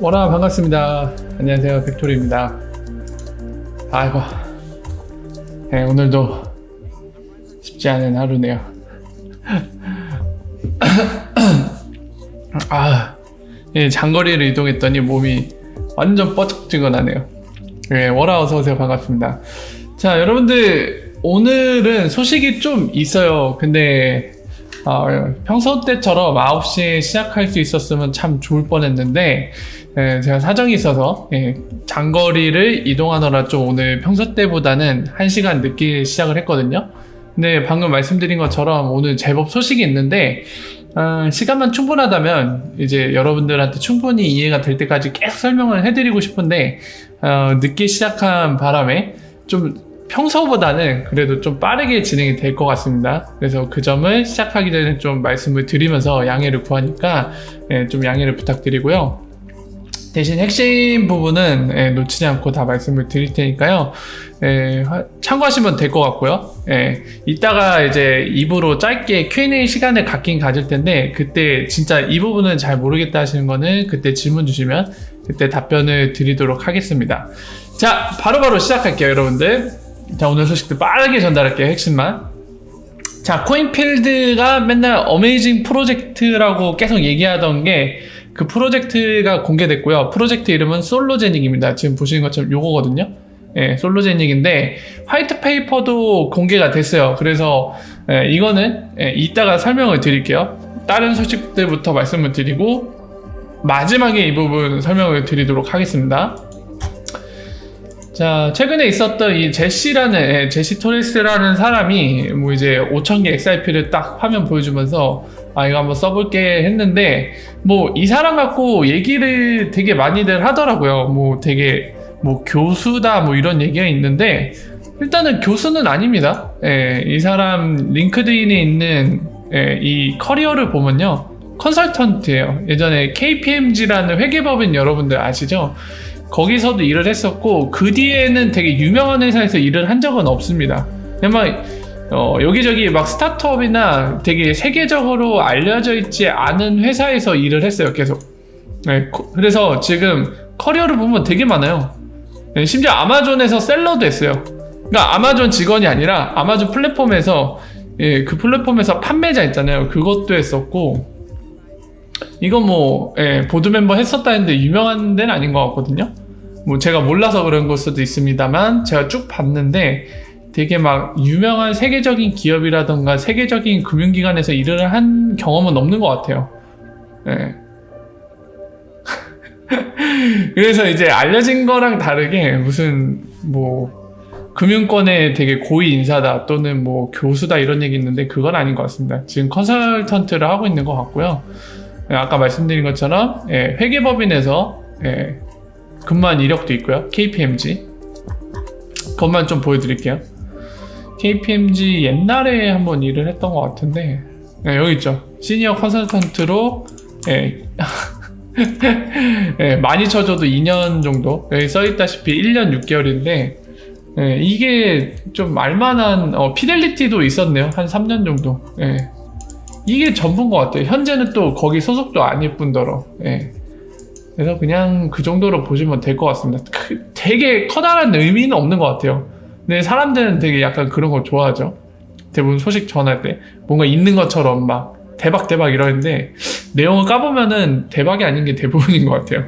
워라 반갑습니다. 안녕하세요, 벡토리입니다. 아이고, 네, 오늘도 쉽지 않은 하루네요. 장거리를 이동했더니 몸이 완전 뻐쩍지근하네요. 네, 워라 어서오세요. 반갑습니다. 자, 여러분들 오늘은 소식이 좀 있어요. 근데 평소 때처럼 9시에 시작할 수 있었으면 참 좋을 뻔했는데 제가 사정이 있어서 장거리를 이동하느라 좀 오늘 평소 때보다는 1시간 늦게 시작을 했거든요. 근데 방금 말씀드린 것처럼 오늘 제법 소식이 있는데 시간만 충분하다면 이제 여러분들한테 충분히 이해가 될 때까지 계속 설명을 해드리고 싶은데 늦게 시작한 바람에 좀 평소보다는 그래도 좀 빠르게 진행이 될 것 같습니다. 그래서 그 점을 시작하기 전에 좀 말씀을 드리면서 양해를 구하니까 좀 양해를 부탁드리고요. 대신 핵심 부분은 놓치지 않고 다 말씀을 드릴 테니까요. 참고하시면 될 것 같고요. 이따가 이제 2부로 짧게 Q&A 시간을 갖긴 가질 텐데 그때 진짜 이 부분은 잘 모르겠다 하시는 거는 그때 질문 주시면 그때 답변을 드리도록 하겠습니다. 자, 바로바로 시작할게요, 여러분들. 자, 오늘 소식들 빠르게 전달할게요, 핵심만. 자, 코인필드가 맨날 어메이징 프로젝트라고 계속 얘기하던 게 그 프로젝트가 공개됐고요. 프로젝트 이름은 솔로제닉입니다. 지금 보시는 것처럼 요거거든요. 솔로제닉인데 화이트 페이퍼도 공개가 됐어요. 그래서 이거는 이따가 설명을 드릴게요. 다른 소식들부터 말씀을 드리고 마지막에 이 부분 설명을 드리도록 하겠습니다. 자, 최근에 있었던 이 제시 토레스라는 사람이 뭐 이제 5,000개 XRP를 딱 화면 보여주면서 이거 한번 써볼게 했는데 뭐 이 사람 갖고 얘기를 되게 많이들 하더라고요. 뭐 되게 뭐 교수다 뭐 이런 얘기가 있는데 일단은 교수는 아닙니다. 이 사람 링크드인에 있는 이 커리어를 보면요, 컨설턴트예요. 예전에 KPMG라는 회계법인 여러분들 아시죠? 거기서도 일을 했었고 그 뒤에는 되게 유명한 회사에서 일을 한 적은 없습니다. 그냥 여기저기 막 스타트업이나 되게 세계적으로 알려져 있지 않은 회사에서 일을 했어요, 계속. 그래서 지금 커리어를 보면 되게 많아요. 심지어 아마존에서 셀러도 했어요. 그러니까 아마존 직원이 아니라 아마존 플랫폼에서 그 플랫폼에서 판매자 있잖아요. 그것도 했었고 이거 뭐 보드 멤버 했었다 했는데 유명한 데는 아닌 것 같거든요. 뭐 제가 몰라서 그런 걸 수도 있습니다만 제가 쭉 봤는데 되게 막 유명한 세계적인 기업이라던가 세계적인 금융기관에서 일을 한 경험은 없는 것 같아요. 그래서 이제 알려진 거랑 다르게 무슨 뭐 금융권의 되게 고위 인사다 또는 뭐 교수다 이런 얘기 있는데 그건 아닌 것 같습니다. 지금 컨설턴트를 하고 있는 것 같고요. 아까 말씀드린 것처럼 회계법인에서 근무한 이력도 있고요. KPMG 그것만 좀 보여드릴게요. KPMG 옛날에 한번 일을 했던 것 같은데 여기 있죠. 시니어 컨설턴트로 많이 쳐줘도 2년 정도, 여기 써있다시피 1년 6개월인데 이게 좀 알만한 피델리티도 있었네요. 한 3년 정도. 이게 전부인 것 같아요. 현재는 또 거기 소속도 아닐 뿐더러. 그래서 그냥 그 정도로 보시면 될 것 같습니다. 되게 커다란 의미는 없는 것 같아요. 근데 사람들은 되게 약간 그런 걸 좋아하죠. 대부분 소식 전할 때 뭔가 있는 것처럼 막 대박 이러는데 내용을 까보면은 대박이 아닌 게 대부분인 것 같아요.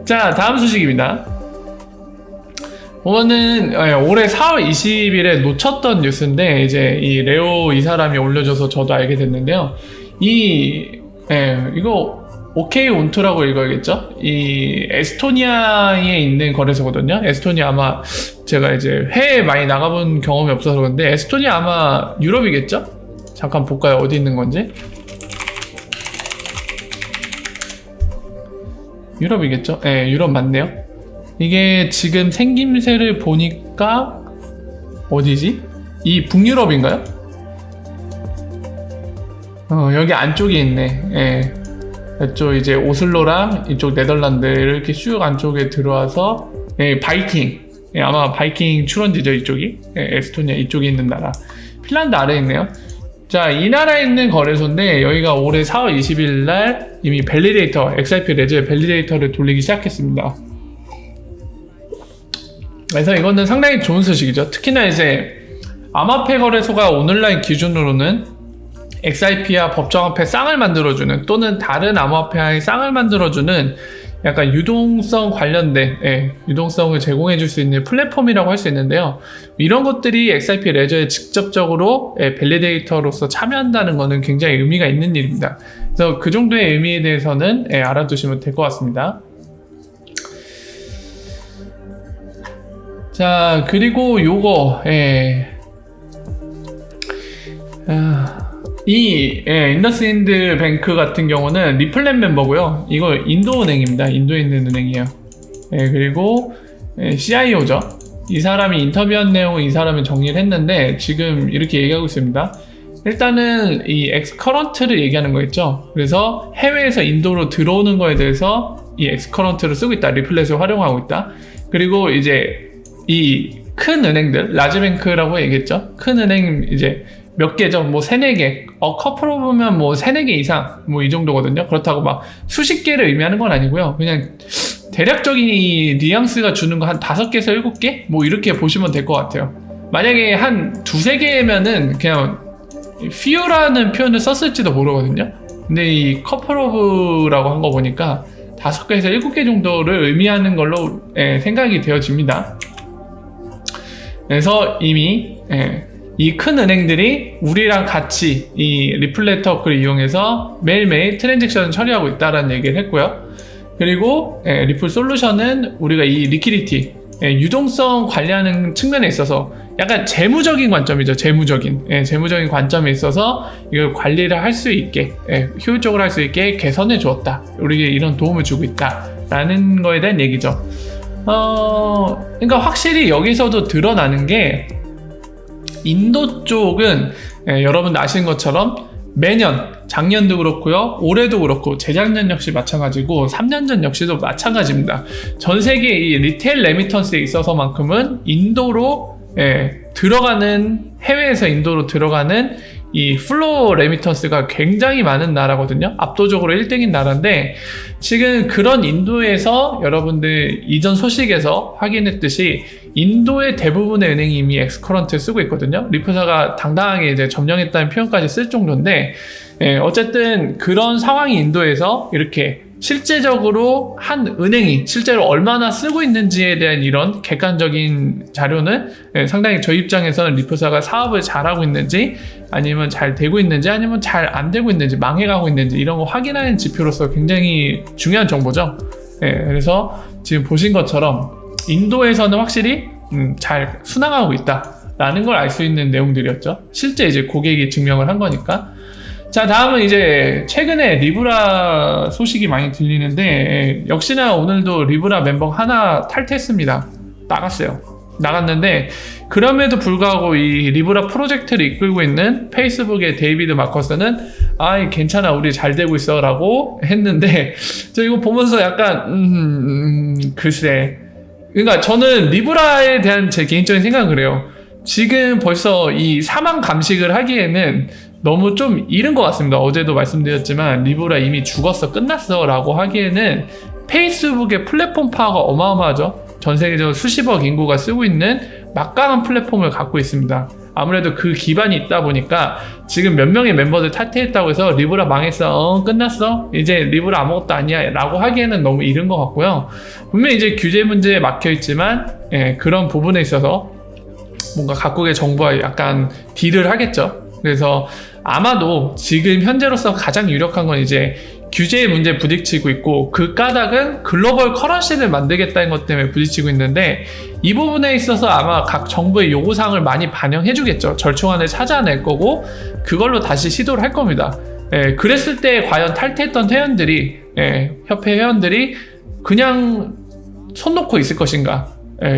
자, 다음 소식입니다. 이거는 올해 4월 20일에 놓쳤던 뉴스인데 이제 이 레오 이 사람이 올려줘서 저도 알게 됐는데요. 이거 OK 온투라고 읽어야겠죠? 이 에스토니아에 있는 거래소거든요. 에스토니아 아마 제가 이제 해외에 많이 나가본 경험이 없어서 그런데 에스토니아 아마 유럽이겠죠? 잠깐 볼까요? 어디 있는 건지. 유럽이겠죠? 유럽 맞네요. 이게 지금 생김새를 보니까 어디지? 이 북유럽인가요? 여기 안쪽에 있네. 이쪽 이제 오슬로랑 이쪽 네덜란드 이렇게 쭉 안쪽에 들어와서 바이킹, 아마 바이킹 출원지죠. 이쪽이 에스토니아 이쪽에 있는 나라. 핀란드 아래에 있네요. 자, 이 나라에 있는 거래소인데 여기가 올해 4월 20일 날 이미 밸리데이터, XRP 레저의 밸리데이터를 돌리기 시작했습니다. 그래서 이거는 상당히 좋은 소식이죠. 특히나 이제 암호화폐 거래소가 오늘날 기준으로는 XRP와 법정화폐 쌍을 만들어주는, 또는 다른 암호화폐와의 쌍을 만들어주는 약간 유동성 관련된, 유동성을 제공해줄 수 있는 플랫폼이라고 할 수 있는데요. 이런 것들이 XRP 레저에 직접적으로 밸리데이터로서 참여한다는 것은 굉장히 의미가 있는 일입니다. 그래서 그 정도의 의미에 대해서는 알아두시면 될 것 같습니다. 자, 그리고 요거, 이 인더스인드 뱅크 같은 경우는 리플랜 멤버고요. 이거 인도은행입니다. 인도에 있는 은행이에요. 그리고 CIO죠. 이 사람이 인터뷰한 내용을 이 사람이 정리를 했는데 지금 이렇게 얘기하고 있습니다. 일단은 이 엑스커런트를 얘기하는 거겠죠. 그래서 해외에서 인도로 들어오는 거에 대해서 이 엑스커런트를 쓰고 있다. 리플렛을 활용하고 있다. 그리고 이제 이 큰 은행들, 라지뱅크라고 얘기했죠. 큰 은행 이제 몇 개죠? 뭐 3, 4개. 커플로 보면 뭐 3, 4개 이상 뭐 이 정도거든요. 그렇다고 막 수십 개를 의미하는 건 아니고요. 그냥 대략적인 이 뉘앙스가 주는 거 한 5개에서 7개? 뭐 이렇게 보시면 될 것 같아요. 만약에 한 2, 3개면은 그냥 few-라는 표현을 썼을지도 모르거든요. 근데 이 커플 오브라고 한 거 보니까 5개에서 7개 정도를 의미하는 걸로 생각이 되어집니다. 그래서 이미 이 큰 은행들이 우리랑 같이 이 리플렛 워크를 이용해서 매일매일 트랜잭션을 처리하고 있다는 얘기를 했고요. 그리고 리플 솔루션은 우리가 이 리퀴디티, 유동성 관리하는 측면에 있어서 약간 재무적인 관점이죠. 재무적인 관점에 있어서 이걸 관리를 할 수 있게, 효율적으로 할 수 있게 개선해 주었다. 우리에게 이런 도움을 주고 있다 라는 거에 대한 얘기죠. 그러니까 확실히 여기서도 드러나는 게, 인도 쪽은 여러분들 아시는 것처럼 매년, 작년도 그렇고요, 올해도 그렇고, 재작년 역시 마찬가지고 3년 전 역시도 마찬가지입니다. 전 세계 이 리테일 레미턴스에 있어서만큼은 인도로 들어가는, 해외에서 인도로 들어가는 이 플로우 레미턴스가 굉장히 많은 나라거든요. 압도적으로 1등인 나라인데, 지금 그런 인도에서 여러분들 이전 소식에서 확인했듯이 인도의 대부분의 은행이 이미 엑스커런트를 쓰고 있거든요. 리프사가 당당하게 이제 점령했다는 표현까지 쓸 정도인데, 어쨌든 그런 상황이 인도에서 이렇게 실제적으로 한 은행이 실제로 얼마나 쓰고 있는지에 대한 이런 객관적인 자료는 상당히 저희 입장에서는 리프사가 사업을 잘하고 있는지, 아니면 잘 되고 있는지, 아니면 잘 안 되고 있는지, 망해가고 있는지, 이런 거 확인하는 지표로서 굉장히 중요한 정보죠. 그래서 지금 보신 것처럼 인도에서는 확실히 잘 순항하고 있다라는 걸 알 수 있는 내용들이었죠. 실제 이제 고객이 증명을 한 거니까. 자, 다음은 이제 최근에 리브라 소식이 많이 들리는데, 역시나 오늘도 리브라 멤버 하나 탈퇴했습니다. 나갔는데, 그럼에도 불구하고 이 리브라 프로젝트를 이끌고 있는 페이스북의 데이비드 마커스는 괜찮아, 우리 잘 되고 있어 라고 했는데, 저 이거 보면서 약간 글쎄, 그러니까 저는 리브라에 대한 제 개인적인 생각은 그래요. 지금 벌써 이 사망 감식을 하기에는 너무 좀 이른 것 같습니다. 어제도 말씀드렸지만 리브라 이미 죽었어, 끝났어 라고 하기에는 페이스북의 플랫폼 파워가 어마어마하죠. 전 세계적으로 수십억 인구가 쓰고 있는 막강한 플랫폼을 갖고 있습니다. 아무래도 그 기반이 있다 보니까 지금 몇 명의 멤버들 탈퇴했다고 해서 리브라 망했어, 끝났어, 이제 리브라 아무것도 아니야 라고 하기에는 너무 이른 것 같고요. 분명히 이제 규제 문제에 막혀있지만 그런 부분에 있어서 뭔가 각국의 정부와 약간 딜을 하겠죠. 그래서 아마도 지금 현재로서 가장 유력한 건 이제 규제의 문제에 부딪히고 있고, 그 까닭은 글로벌 커런시를 만들겠다는 것 때문에 부딪히고 있는데, 이 부분에 있어서 아마 각 정부의 요구사항을 많이 반영해 주겠죠. 절충안을 찾아낼 거고 그걸로 다시 시도를 할 겁니다. 그랬을 때 과연 탈퇴했던 회원들이, 협회 회원들이 그냥 손 놓고 있을 것인가?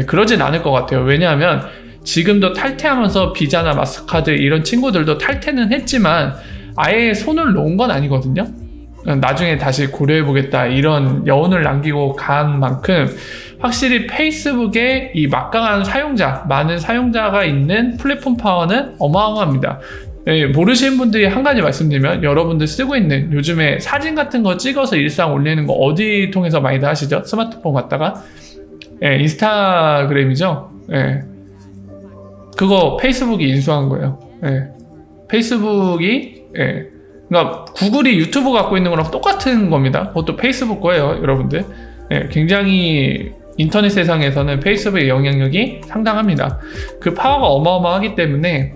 그러진 않을 것 같아요. 왜냐하면 지금도 탈퇴하면서 비자나 마스터카드 이런 친구들도 탈퇴는 했지만 아예 손을 놓은 건 아니거든요. 나중에 다시 고려해보겠다 이런 여운을 남기고 간 만큼 확실히 페이스북에 이 막강한 사용자, 많은 사용자가 있는 플랫폼 파워는 어마어마합니다. 예, 모르시는 분들이 한 가지 말씀드리면 여러분들 쓰고 있는 요즘에 사진 같은 거 찍어서 일상 올리는 거 어디 통해서 많이들 하시죠? 스마트폰 갖다가 예, 인스타그램이죠. 예, 그거 페이스북이 인수한 거예요. 예, 페이스북이 예, 그러니까 구글이 유튜브 갖고 있는 거랑 똑같은 겁니다. 그것도 페이스북 거예요, 여러분들. 예, 굉장히 인터넷 세상에서는 페이스북의 영향력이 상당합니다. 그 파워가 어마어마하기 때문에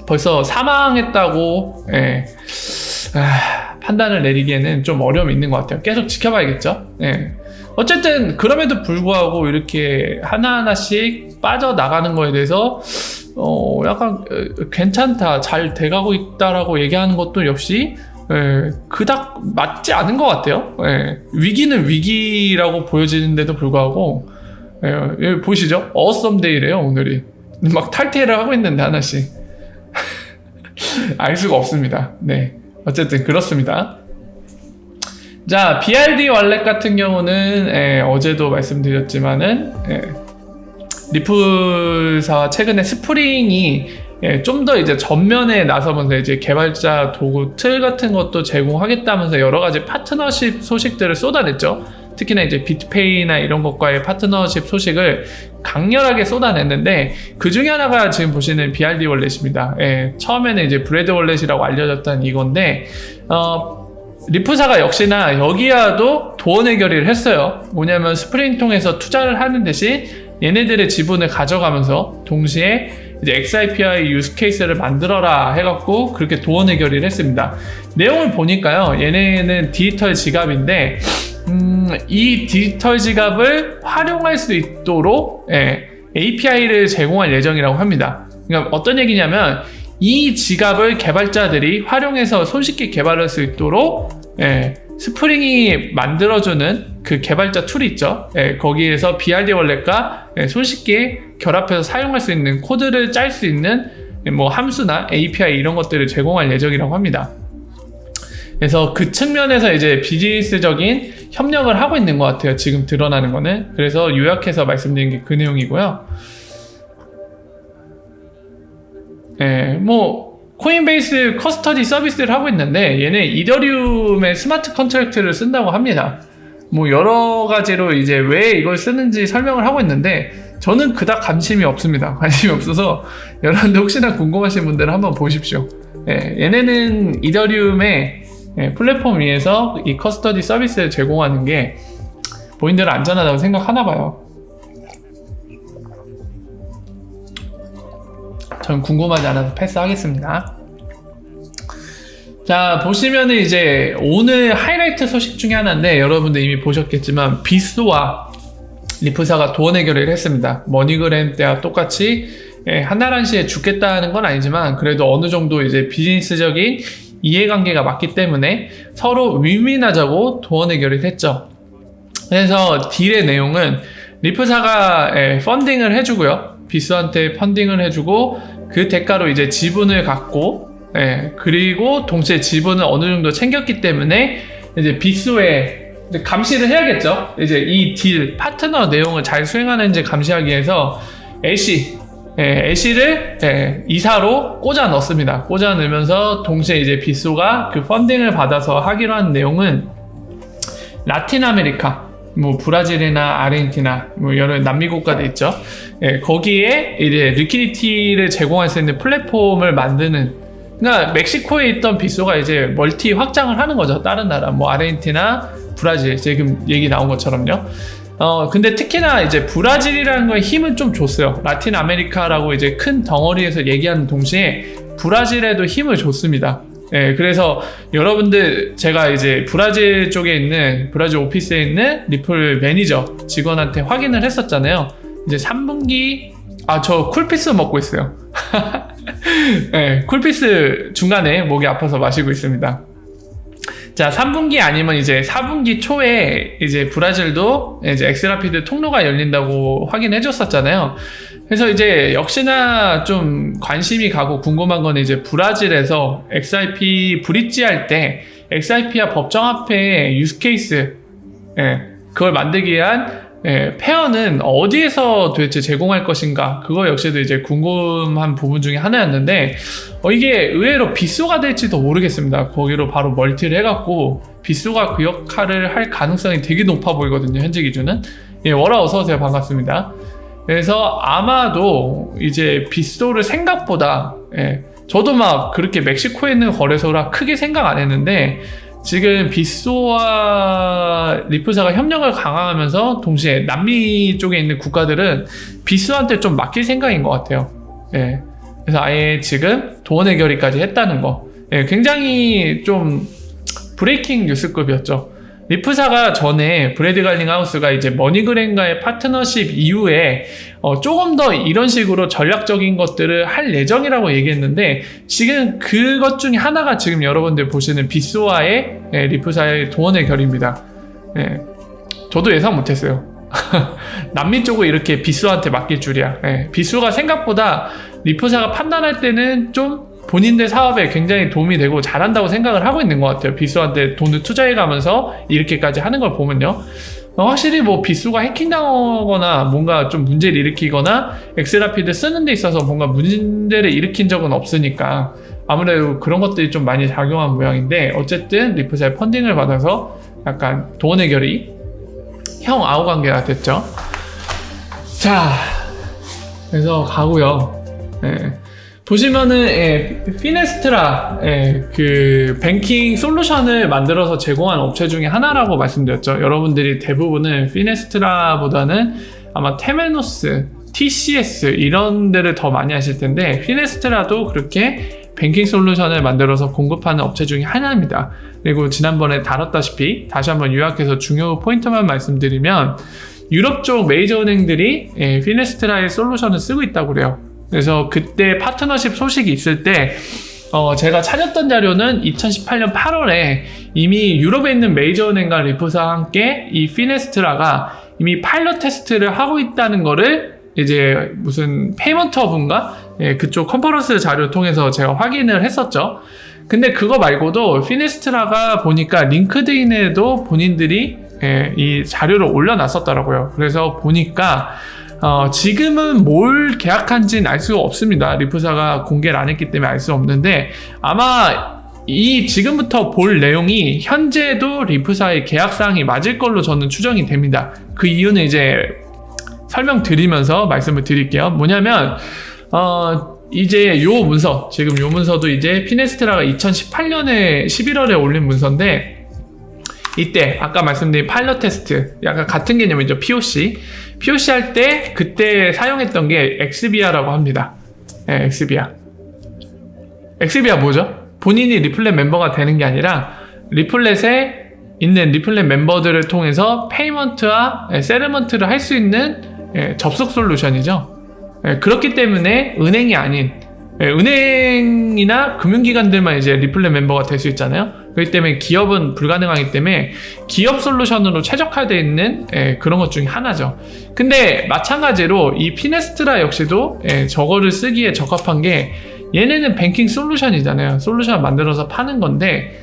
벌써 사망했다고 판단을 내리기에는 좀 어려움이 있는 것 같아요. 계속 지켜봐야겠죠. 어쨌든 그럼에도 불구하고 이렇게 하나하나씩 빠져나가는 거에 대해서 약간 괜찮다, 잘 돼가고 있다라고 얘기하는 것도 역시 그닥 맞지 않은 것 같아요. 위기는 위기라고 보여지는데도 불구하고 여기 보시죠. 어썸데이래요, 오늘이. 막 탈퇴를 하고 있는데 하나씩 알 수가 없습니다. 네, 어쨌든 그렇습니다. 자, BRD 월렛 같은 경우는 어제도 말씀드렸지만은 리플사와 최근에 스프링이 좀 더 이제 전면에 나서면서 이제 개발자 도구 틀 같은 것도 제공하겠다면서 여러 가지 파트너십 소식들을 쏟아냈죠. 특히나 이제 비트페이나 이런 것과의 파트너십 소식을 강렬하게 쏟아냈는데 그 중에 하나가 지금 보시는 BRD 월렛입니다. 처음에는 이제 브레드 월렛이라고 알려졌던 이건데 리플사가 역시나 여기와도 도원의 결의를 했어요. 뭐냐면 스프링 통해서 투자를 하는 대신 얘네들의 지분을 가져가면서 동시에 이제 XIPI 유스 케이스를 만들어라 해갖고 그렇게 도원의 결의를 했습니다. 내용을 보니까요, 얘네는 디지털 지갑인데 이 디지털 지갑을 활용할 수 있도록 API를 제공할 예정이라고 합니다. 그러니까 어떤 얘기냐면 이 지갑을 개발자들이 활용해서 손쉽게 개발할 수 있도록 스프링이 만들어주는 그 개발자 툴이 있죠. 거기에서 BRD 월렛과 손쉽게 결합해서 사용할 수 있는 코드를 짤 수 있는 뭐 함수나 API 이런 것들을 제공할 예정이라고 합니다. 그래서 그 측면에서 이제 비즈니스적인 협력을 하고 있는 것 같아요. 지금 드러나는 거는. 그래서 요약해서 말씀드린 게 그 내용이고요. 뭐 코인베이스 커스터디 서비스를 하고 있는데 얘네 이더리움의 스마트 컨트랙트를 쓴다고 합니다. 뭐 여러 가지로 이제 왜 이걸 쓰는지 설명을 하고 있는데 저는 그닥 관심이 없습니다. 관심이 없어서 여러분들 혹시나 궁금하신 분들은 한번 보십시오. 얘네는 이더리움의 플랫폼 위에서 이 커스터디 서비스를 제공하는 게 본인들은 안전하다고 생각하나 봐요. 전 궁금하지 않아서 패스하겠습니다. 자, 보시면은 이제 오늘 하이라이트 소식 중에 하나인데 여러분들 이미 보셨겠지만 비스와 리플사가 도원 해결을 했습니다. 머니그램 때와 똑같이 한나란시에 죽겠다는 건 아니지만 그래도 어느 정도 이제 비즈니스적인 이해관계가 맞기 때문에 서로 윈윈하자고 도원 해결을 했죠. 그래서 딜의 내용은 리플사가 펀딩을 해주고요. 비스한테 펀딩을 해주고 그 대가로 이제 지분을 갖고 그리고 동시에 지분을 어느 정도 챙겼기 때문에 이제 비스에 이제 감시를 해야겠죠. 이제 이 딜 파트너 내용을 잘 수행하는지 감시하기 위해서 애쉬를 이사로 꽂아 넣습니다. 꽂아 넣으면서 동시에 이제 비스가 그 펀딩을 받아서 하기로 한 내용은 라틴 아메리카, 뭐 브라질이나 아르헨티나, 뭐 여러 남미 국가들 있죠. 거기에 이제 리퀴디티를 제공할 수 있는 플랫폼을 만드는. 그러니까 멕시코에 있던 비소가 이제 멀티 확장을 하는 거죠. 다른 나라, 뭐 아르헨티나, 브라질, 지금 얘기 나온 것처럼요. 근데 특히나 이제 브라질이라는 거에 힘은 좀 줬어요. 라틴 아메리카라고 이제 큰 덩어리에서 얘기하는 동시에 브라질에도 힘을 줬습니다. 그래서 여러분들 제가 이제 브라질 쪽에 있는 브라질 오피스에 있는 리플 매니저 직원한테 확인을 했었잖아요. 이제 3분기 저 쿨피스 먹고 있어요. 쿨피스 중간에 목이 아파서 마시고 있습니다. 자, 3분기 아니면 이제 4분기 초에 이제 브라질도 이제 엑스라피드 통로가 열린다고 확인해 줬었잖아요. 그래서 이제 역시나 좀 관심이 가고 궁금한 건 이제 브라질에서 XRP 브릿지 할 때 XRP와 법정화폐 유스케이스 그걸 만들기 위한 페어는 어디에서 도대체 제공할 것인가, 그거 역시도 이제 궁금한 부분 중에 하나였는데 이게 의외로 빗소가 될지도 모르겠습니다. 거기로 바로 멀티를 해갖고 빗소가 그 역할을 할 가능성이 되게 높아 보이거든요, 현재 기준은. 워라 어서오세요. 반갑습니다. 그래서 아마도 이제 빗소를 생각보다 저도 막 그렇게 멕시코에 있는 거래소라 크게 생각 안 했는데 지금 빗소와 리프사가 협력을 강화하면서 동시에 남미 쪽에 있는 국가들은 빗소한테 좀 맡길 생각인 것 같아요. 그래서 아예 지금 도원 해결이까지 했다는 거, 굉장히 좀 브레이킹 뉴스급이었죠. 리프사가 전에 브래드 갈링하우스가 이제 머니그램과의 파트너십 이후에 조금 더 이런 식으로 전략적인 것들을 할 예정이라고 얘기했는데 지금 그것 중에 하나가 지금 여러분들 보시는 빗소와의 리프사의 도원의 결입니다. 저도 예상 못했어요. 남미 쪽을 이렇게 빗소한테 맡길 줄이야. 빗소가 생각보다 리프사가 판단할 때는 좀 본인들 사업에 굉장히 도움이 되고 잘한다고 생각을 하고 있는 것 같아요. 빗소한테 돈을 투자해가면서 이렇게까지 하는 걸 보면요. 확실히 뭐 빗소가 해킹당하거나 뭔가 좀 문제를 일으키거나 엑스라피드 쓰는 데 있어서 뭔가 문제를 일으킨 적은 없으니까 아무래도 그런 것들이 좀 많이 작용한 모양인데, 어쨌든 리프사의 펀딩을 받아서 약간 도원 해결이 형 아우 관계가 됐죠. 자, 그래서 가고요. 보시면은 피네스트라 그 뱅킹 솔루션을 만들어서 제공한 업체 중에 하나라고 말씀드렸죠. 여러분들이 대부분은 피네스트라보다는 아마 테메노스, TCS 이런 데를 더 많이 하실 텐데 피네스트라도 그렇게 뱅킹 솔루션을 만들어서 공급하는 업체 중에 하나입니다. 그리고 지난번에 다뤘다시피 다시 한번 요약해서 중요 포인트만 말씀드리면 유럽 쪽 메이저 은행들이 피네스트라의 솔루션을 쓰고 있다고 그래요. 그래서 그때 파트너십 소식이 있을 때 제가 찾았던 자료는 2018년 8월에 이미 유럽에 있는 메이저 은행과 리프사와 함께 이 피네스트라가 이미 파일럿 테스트를 하고 있다는 거를 이제 무슨 페이먼트 허브인가? 그쪽 컨퍼런스 자료를 통해서 제가 확인을 했었죠. 근데 그거 말고도 피네스트라가 보니까 링크드인에도 본인들이 이 자료를 올려놨었더라고요. 그래서 보니까 지금은 뭘 계약한지는 알 수가 없습니다. 리프사가 공개를 안 했기 때문에 알 수 없는데 아마 이 지금부터 볼 내용이 현재도 리프사의 계약사항이 맞을 걸로 저는 추정이 됩니다. 그 이유는 이제 설명드리면서 말씀을 드릴게요. 뭐냐면 이제 요 문서, 지금 요 문서도 이제 피네스트라가 2018년에 11월에 올린 문서인데 이때 아까 말씀드린 파일럿 테스트 약간 같은 개념이죠. POC 할 때 그때 사용했던 게 엑스비아라고 합니다. 엑스비아 뭐죠? 본인이 리플렛 멤버가 되는 게 아니라 리플렛에 있는 리플렛 멤버들을 통해서 페이먼트와 세르먼트를 할 수 있는 접속 솔루션이죠. 그렇기 때문에 은행이 아닌 은행이나 금융기관들만 이제 리플렛 멤버가 될 수 있잖아요. 그렇기 때문에 기업은 불가능하기 때문에 기업 솔루션으로 최적화되어 있는 그런 것 중에 하나죠. 근데 마찬가지로 이 피네스트라 역시도 저거를 쓰기에 적합한 게 얘네는 뱅킹 솔루션이잖아요. 솔루션 만들어서 파는 건데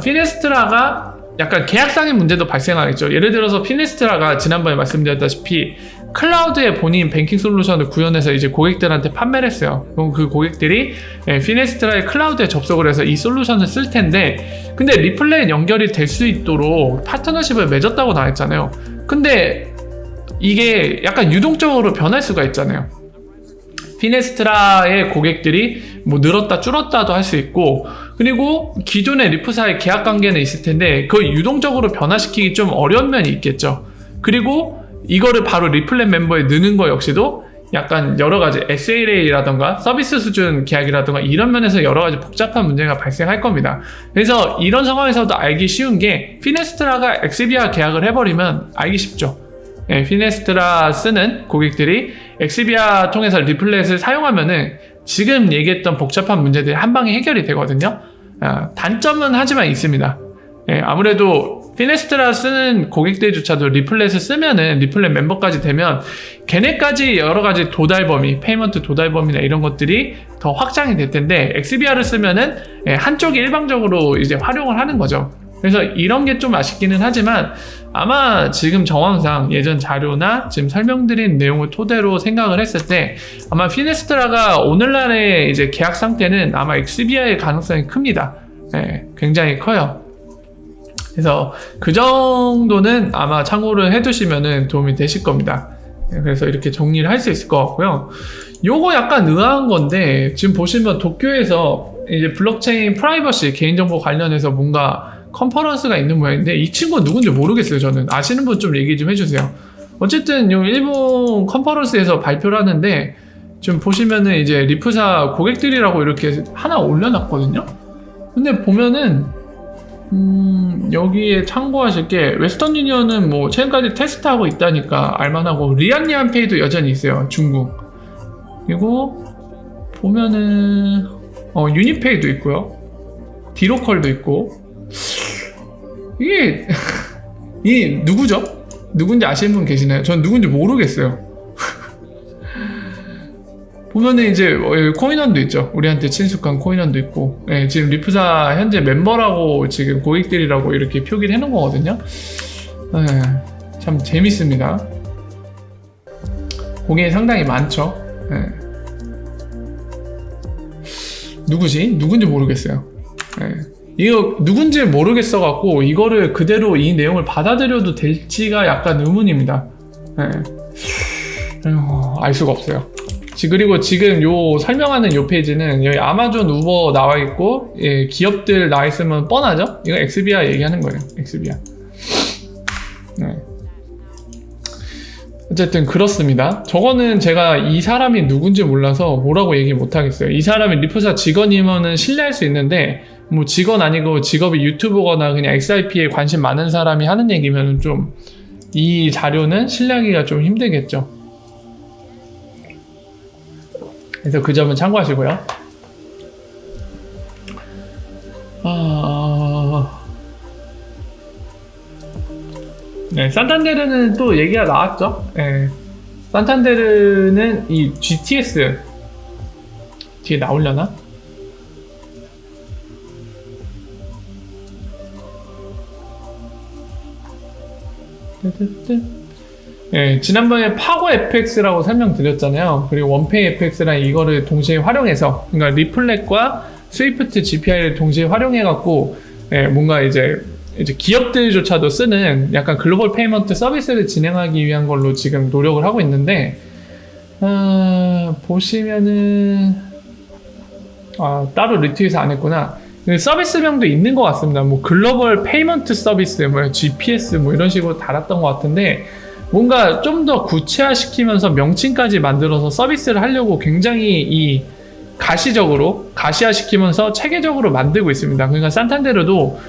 피네스트라가 약간 계약상의 문제도 발생하겠죠. 예를 들어서 피네스트라가 지난번에 말씀드렸다시피 클라우드에 본인 뱅킹 솔루션을 구현해서 이제 고객들한테 판매를 했어요. 그럼 그 고객들이 피네스트라의 클라우드에 접속을 해서 이 솔루션을 쓸 텐데, 근데 리플렛 연결이 될 수 있도록 파트너십을 맺었다고 나왔잖아요. 근데 이게 약간 유동적으로 변할 수가 있잖아요. 피네스트라의 고객들이 뭐 늘었다 줄었다도 할 수 있고, 그리고 기존의 리프사의 계약 관계는 있을 텐데 그걸 유동적으로 변화시키기 좀 어려운 면이 있겠죠. 그리고 이거를 바로 리플렛 멤버에 넣는 거 역시도 약간 여러 가지 SLA라던가 서비스 수준 계약이라던가 이런 면에서 여러 가지 복잡한 문제가 발생할 겁니다. 그래서 이런 상황에서도 알기 쉬운 게 피네스트라가 엑스비아 계약을 해버리면 알기 쉽죠. 피네스트라 쓰는 고객들이 엑스비아 통해서 리플렛을 사용하면은 지금 얘기했던 복잡한 문제들이 한 방에 해결이 되거든요. 단점은 하지만 있습니다. 아무래도 피네스트라 쓰는 고객들조차도 리플렛을 쓰면은 리플렛 멤버까지 되면 걔네까지 여러 가지 도달 범위, 페이먼트 도달 범위나 이런 것들이 더 확장이 될 텐데 엑스비아를 쓰면은 한쪽이 일방적으로 이제 활용을 하는 거죠. 그래서 이런 게 좀 아쉽기는 하지만 아마 지금 정황상 예전 자료나 지금 설명드린 내용을 토대로 생각을 했을 때 아마 피네스트라가 오늘날의 이제 계약 상태는 아마 엑스비아의 가능성이 큽니다. 네, 굉장히 커요. 그래서 그 정도는 아마 참고를 해두시면 도움이 되실 겁니다. 네, 그래서 이렇게 정리를 할 수 있을 것 같고요. 요거 약간 의아한 건데 지금 보시면 도쿄에서 이제 블록체인 프라이버시 개인정보 관련해서 뭔가 컨퍼런스가 있는 모양인데 이 친구가 누군지 모르겠어요. 저는 아시는 분 좀 얘기 좀 해주세요. 어쨌든 요 일본 컨퍼런스에서 발표를 하는데 지금 보시면은 이제 리프사 고객들이라고 이렇게 하나 올려놨거든요. 근데 보면은 여기에 참고하실 게 웨스턴 유니언은 뭐 최근까지 테스트하고 있다니까 알만하고 리안리안페이도 여전히 있어요. 중국. 그리고 보면은 유니페이도 있고요. 디로컬도 있고. 이게 누구죠? 누군지 아시는 분 계시나요? 전 누군지 모르겠어요. 보면은 이제 코인원도 있죠. 우리한테 친숙한 코인원도 있고, 예, 지금 리프사 현재 멤버라고 지금 고객들이라고 이렇게 표기를 해놓은 거거든요. 예, 참 재밌습니다. 고객이 상당히 많죠. 예. 누구지? 누군지 모르겠어요. 예. 이거 누군지 모르겠어 갖고 이거를 그대로 이 내용을 받아들여도 될지가 약간 의문입니다. 네. 알 수가 없어요. 그리고 지금 요 설명하는 요 페이지는 여기 아마존, 우버 나와 있고, 예, 기업들 나와 있으면 뻔하죠? 이거 엑스비아 얘기하는 거예요. 엑스비아. 네. 어쨌든 그렇습니다. 저거는 제가 이 사람이 누군지 몰라서 뭐라고 얘기 못 하겠어요. 이 사람이 리프사 직원이면은 신뢰할 수 있는데 뭐 직원 아니고 직업이 유튜버거나 그냥 XRP에 관심 많은 사람이 하는 얘기면 좀 이 자료는 신뢰하기가 좀 힘들겠죠. 그래서 그 점은 참고하시고요. 네, 산탄데르는 또 얘기가 나왔죠. 네. 산탄데르는 이 GTS 뒤에 나오려나? 예, 지난번에 파고 FX라고 설명드렸잖아요. 그리고 원페이 FX랑 이거를 동시에 활용해서, 그러니까 리플렛과 스위프트 GPI를 동시에 활용해갖고, 예, 뭔가 이제 기업들조차도 쓰는 약간 글로벌 페이먼트 서비스를 진행하기 위한 걸로 지금 노력을 하고 있는데, 보시면은, 따로 리트윗을 안 했구나. 서비스명도 있는 것 같습니다. 뭐 글로벌 페이먼트 서비스, 뭐 GPS 뭐 이런 식으로 달았던 것 같은데 뭔가 좀 더 구체화시키면서 명칭까지 만들어서 서비스를 하려고 굉장히 이 가시화시키면서 체계적으로 만들고 있습니다. 그러니까 산탄데르도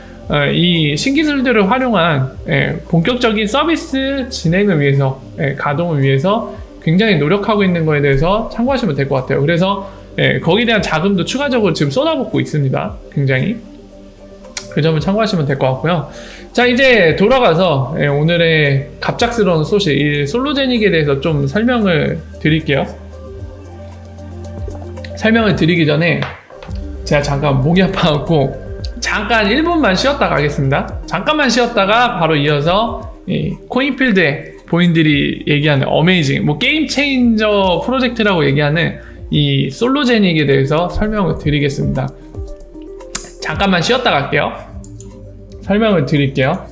이 신기술들을 활용한 본격적인 서비스 진행을 위해서 가동을 위해서 굉장히 노력하고 있는 거에 대해서 참고하시면 될 것 같아요. 그래서 거기에 대한 자금도 추가적으로 지금 쏟아붓고 있습니다. 굉장히. 그 점을 참고하시면 될 것 같고요. 자, 이제 돌아가서 오늘의 갑작스러운 소식, 이 솔로제닉에 대해서 좀 설명을 드릴게요. 설명을 드리기 전에 제가 잠깐 목이 아파갖고 잠깐 1분만 쉬었다 가겠습니다. 잠깐만 쉬었다가 바로 이어서 코인필드에 본인들이 얘기하는 어메이징, 뭐 게임 체인저 프로젝트라고 얘기하는 이 솔로제닉에 대해서 설명을 드리겠습니다. 잠깐만 쉬었다 갈게요. 설명을 드릴게요.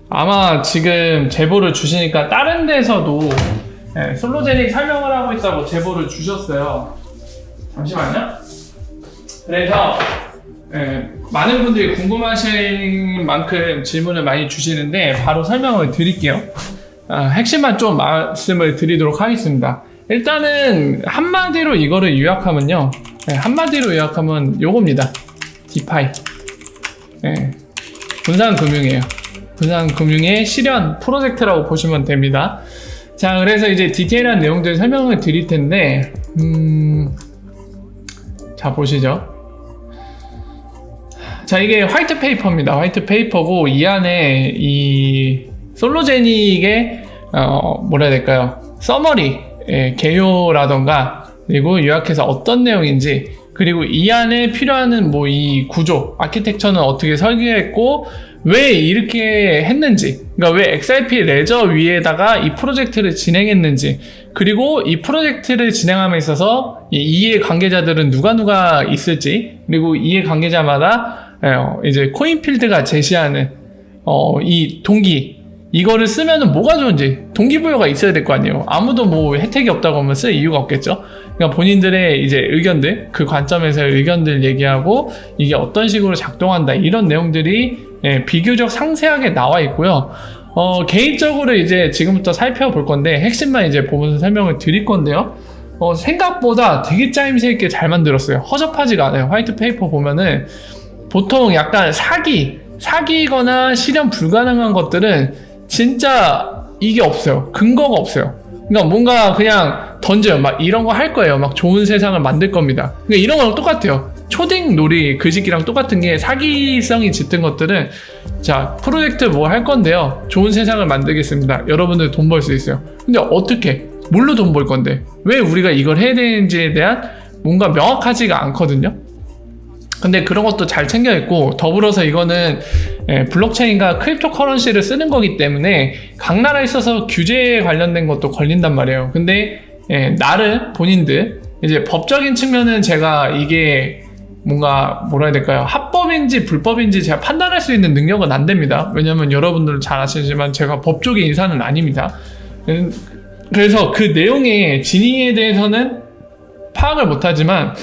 아마 지금 제보를 주시니까 다른 데서도 솔로제닉 설명을 하고 있다고 제보를 주셨어요. 잠시만요. 그래서 많은 분들이 궁금하신 만큼 질문을 많이 주시는데 바로 설명을 드릴게요. 핵심만 좀 말씀을 드리도록 하겠습니다. 일단은 한마디로 이거를 요약하면요, 한마디로 요약하면 요겁니다. 디파이. 분산금융이에요. 분산금융의 실현 프로젝트라고 보시면 됩니다. 자, 그래서 이제 디테일한 내용들 설명을 드릴 텐데, 자, 보시죠. 자, 이게 화이트 페이퍼입니다. 화이트 페이퍼고, 이 안에 이 솔로제닉의, 뭐라 해야 될까요? 서머리, 개요라던가, 그리고 요약해서 어떤 내용인지, 그리고 이 안에 필요한 뭐 이 구조, 아키텍처는 어떻게 설계했고 왜 이렇게 했는지, 그러니까 왜 XRP 레저 위에다가 이 프로젝트를 진행했는지, 그리고 이 프로젝트를 진행함에 있어서 이 이해 관계자들은 누가 있을지, 그리고 이해 관계자마다 이제 코인필드가 제시하는 이 동기, 이거를 쓰면은 뭐가 좋은지 동기부여가 있어야 될 거 아니에요. 아무도 뭐 혜택이 없다고 하면 쓸 이유가 없겠죠. 그러니까 본인들의 이제 의견들, 그 관점에서의 의견들 얘기하고 이게 어떤 식으로 작동한다, 이런 내용들이 비교적 상세하게 나와 있고요. 개인적으로 이제 지금부터 살펴볼 건데 핵심만 이제 보면서 설명을 드릴 건데요. 생각보다 되게 짜임새 있게 잘 만들었어요. 허접하지가 않아요. 화이트 페이퍼 보면은 보통 약간 사기거나 실현 불가능한 것들은 진짜 이게 없어요. 근거가 없어요. 그러니까 뭔가 그냥 던져요. 막 이런 거 할 거예요. 막 좋은 세상을 만들 겁니다. 그러니까 이런 거랑 똑같아요. 초딩 놀이 그 시기랑 똑같은 게, 사기성이 짙은 것들은 자, 프로젝트 뭐 할 건데요, 좋은 세상을 만들겠습니다, 여러분들 돈 벌 수 있어요. 근데 어떻게, 뭘로 돈 벌 건데, 왜 우리가 이걸 해야 되는지에 대한 뭔가 명확하지가 않거든요. 근데 그런 것도 잘 챙겨 있고, 더불어서 이거는 블록체인과 크립토 커런시를 쓰는 거기 때문에 각 나라에 있어서 규제에 관련된 것도 걸린단 말이에요. 근데 나름 본인들 이제 법적인 측면은 제가 이게 뭔가 뭐라 해야 될까요? 합법인지 불법인지 제가 판단할 수 있는 능력은 안 됩니다. 왜냐면 여러분들 잘 아시지만 제가 법조계 인사는 아닙니다. 그래서 그 내용의 진위에 대해서는 파악을 못하지만,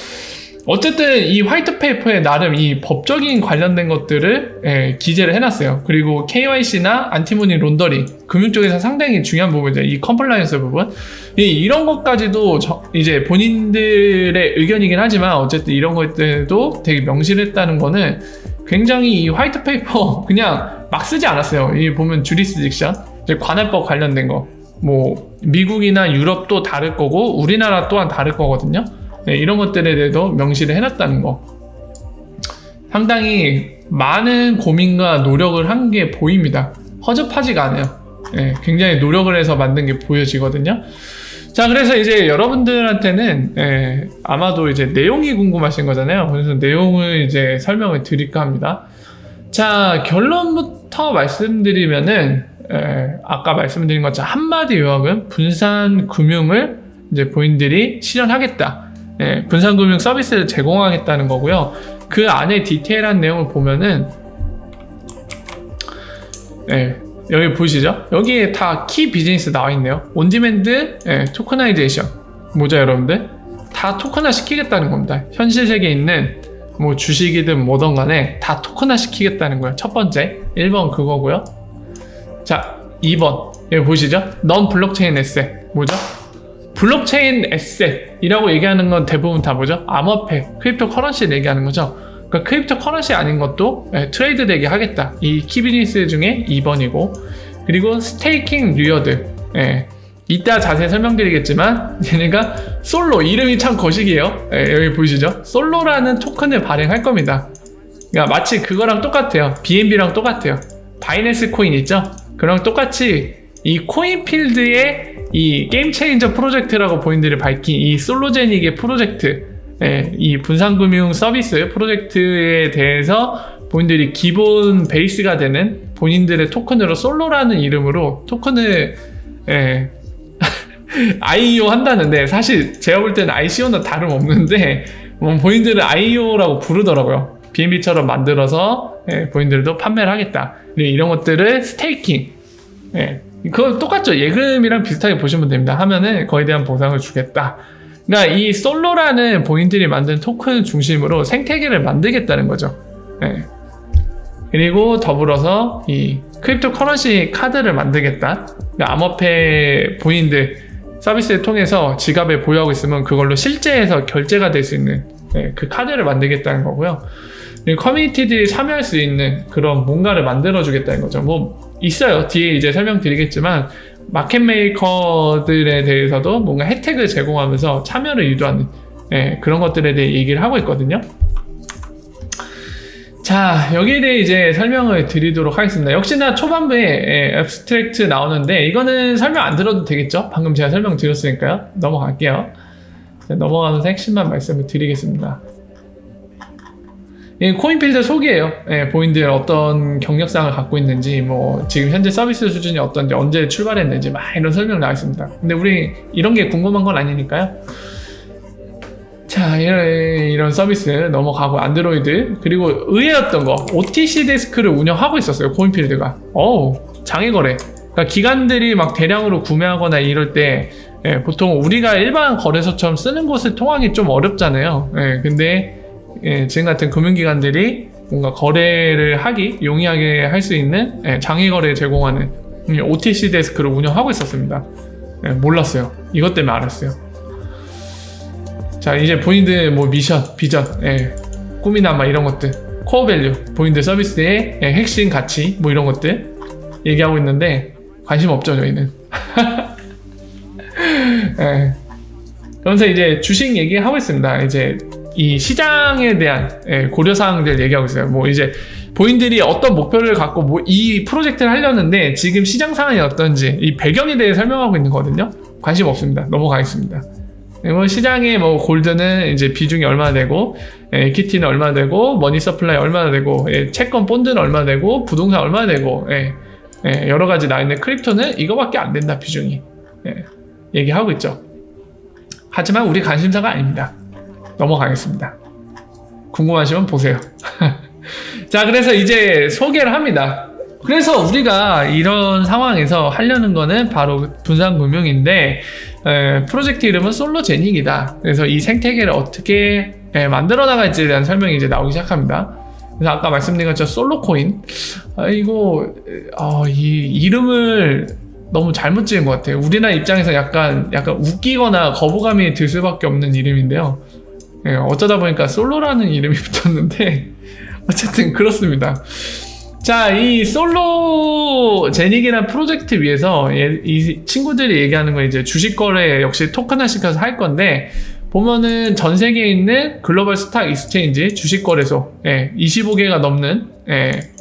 어쨌든 이 화이트 페이퍼에 나름 이 법적인 관련된 것들을 기재를 해놨어요. 그리고 KYC나 안티모니 론더링, 금융 쪽에서 상당히 중요한 부분이죠. 이 컴플라이언스 부분, 이런 것까지도 이제 본인들의 의견이긴 하지만 어쨌든 이런 것들도 되게 명시를 했다는 거는 굉장히 이 화이트 페이퍼 그냥 막 쓰지 않았어요. 이 보면 주리스딕션, 이제 관할법 관련된 거, 뭐 미국이나 유럽도 다를 거고 우리나라 또한 다를 거거든요. 이런 것들에 대해서 명시를 해놨다는 거, 상당히 많은 고민과 노력을 한 게 보입니다. 허접하지가 않아요. 굉장히 노력을 해서 만든 게 보여지거든요. 자, 그래서 이제 여러분들한테는 아마도 이제 내용이 궁금하신 거잖아요. 그래서 내용을 이제 설명을 드릴까 합니다. 자, 결론부터 말씀드리면은 아까 말씀드린 것처럼 한마디 요약은 분산 금융을 이제 본인들이 실현하겠다. 분산금융 서비스를 제공하겠다는 거고요. 그 안에 디테일한 내용을 보면은 여기 보시죠? 여기에 다 키 비즈니스 나와 있네요. 온디맨드, 토커나이제이션, 뭐죠 여러분들? 다 토커나 시키겠다는 겁니다. 현실 세계에 있는 뭐 주식이든 뭐든 간에 다 토커나 시키겠다는 거예요. 첫 번째 1번 그거고요. 자, 2번 여기 보시죠? 넌 블록체인 에셋, 뭐죠? 블록체인 에셋이라고 얘기하는 건 대부분 다 뭐죠? 암호화폐, 크립토 커런시를 얘기하는 거죠. 그러니까 크립토 커런시 아닌 것도 트레이드 되게 하겠다. 이 키비즈니스 중에 2번이고, 그리고 스테이킹 리워드, 이따 자세히 설명드리겠지만 얘네가 솔로, 이름이 참 거식이에요. 여기 보시죠? 솔로라는 토큰을 발행할 겁니다. 그러니까 마치 그거랑 똑같아요. BNB랑 똑같아요. 바이낸스 코인 있죠? 그랑 똑같이 이 코인필드의 이 게임 체인저 프로젝트라고 본인들이 밝힌 이 솔로제닉의 프로젝트, 이 분산금융 서비스 프로젝트에 대해서 본인들이 기본 베이스가 되는 본인들의 토큰으로 솔로라는 이름으로 토큰을 IEO 한다는데, 사실 제가 볼 때는 ICO나 다름없는데 본인들은 IEO라고 부르더라고요. BNB처럼 만들어서 본인들도 판매를 하겠다. 이런 것들을 스테이킹, 그거 똑같죠. 예금이랑 비슷하게 보시면 됩니다. 하면은 거에 대한 보상을 주겠다. 그러니까 이 솔로라는 본인들이 만든 토큰 중심으로 생태계를 만들겠다는 거죠. 그리고 더불어서 이 크립토 커런시 카드를 만들겠다. 그러니까 암호화폐 본인들 서비스를 통해서 지갑에 보유하고 있으면 그걸로 실제에서 결제가 될 수 있는 그 카드를 만들겠다는 거고요. 그리고 커뮤니티들이 참여할 수 있는 그런 뭔가를 만들어주겠다는 거죠. 뭐 있어요. 뒤에 이제 설명드리겠지만 마켓 메이커들에 대해서도 뭔가 혜택을 제공하면서 참여를 유도하는 그런 것들에 대해 얘기를 하고 있거든요. 자, 여기에 대해 이제 설명을 드리도록 하겠습니다. 역시나 초반부에 앱스트랙트 나오는데 이거는 설명 안 들어도 되겠죠? 방금 제가 설명 드렸으니까요. 넘어갈게요. 넘어가면서 핵심만 말씀을 드리겠습니다. 코인필드 소개예요. 본인들 어떤 경력상을 갖고 있는지, 뭐 지금 현재 서비스 수준이 어떤지, 언제 출발했는지 막 이런 설명 나와 있습니다. 근데 우리 이런 게 궁금한 건 아니니까요. 자, 이런 서비스 넘어가고, 안드로이드, 그리고 의외였던 거, OTC 데스크를 운영하고 있었어요, 코인필드가. 장외거래. 그러니까 기관들이 막 대량으로 구매하거나 이럴 때 보통 우리가 일반 거래소처럼 쓰는 곳을 통하기 좀 어렵잖아요. 근데 지금 같은 금융기관들이 뭔가 거래를 하기 용이하게 할 수 있는 장외거래 제공하는 OTC 데스크를 운영하고 있었습니다. 몰랐어요. 이것 때문에 알았어요. 자, 이제 본인들 뭐 미션, 비전, 꿈이나 막 이런 것들, 코어 밸류, 본인들 서비스의 핵심 가치 뭐 이런 것들 얘기하고 있는데 관심 없죠, 저희는. 그러면서 이제 주식 얘기하고 있습니다. 이제 이 시장에 대한 고려사항들 얘기하고 있어요. 뭐 이제 본인들이 어떤 목표를 갖고 뭐 이 프로젝트를 하려는데 지금 시장 상황이 어떤지 이 배경에 대해 설명하고 있는 거거든요. 관심 없습니다. 넘어가겠습니다. 뭐 시장에 뭐 골드는 이제 비중이 얼마나 되고, 에퀴티는 얼마나 되고, 머니 서플라이 얼마나 되고, 채권 본드는 얼마나 되고, 부동산 얼마나 되고, 여러 가지 나 있는 크립토는 이거밖에 안 된다, 비중이. 얘기하고 있죠. 하지만 우리 관심사가 아닙니다. 넘어가겠습니다. 궁금하시면 보세요. 자, 그래서 이제 소개를 합니다. 그래서 우리가 이런 상황에서 하려는 거는 바로 분산금융인데, 프로젝트 이름은 솔로제닉이다. 그래서 이 생태계를 어떻게 만들어 나갈지에 대한 설명이 이제 나오기 시작합니다. 그래서 아까 말씀드린 것처럼 솔로코인, 이 이름을 너무 잘못 지은 것 같아요. 우리나라 입장에서 약간 웃기거나 거부감이 들 수밖에 없는 이름인데요. 어쩌다 보니까 솔로라는 이름이 붙었는데 어쨌든 그렇습니다. 자, 이 솔로제닉이라는 프로젝트 위해서 이 친구들이 얘기하는 건 이제 주식 거래 역시 토큰화 시켜서 할 건데, 보면은 전 세계에 있는 글로벌 스탁 익스체인지 주식 거래소 25개가 넘는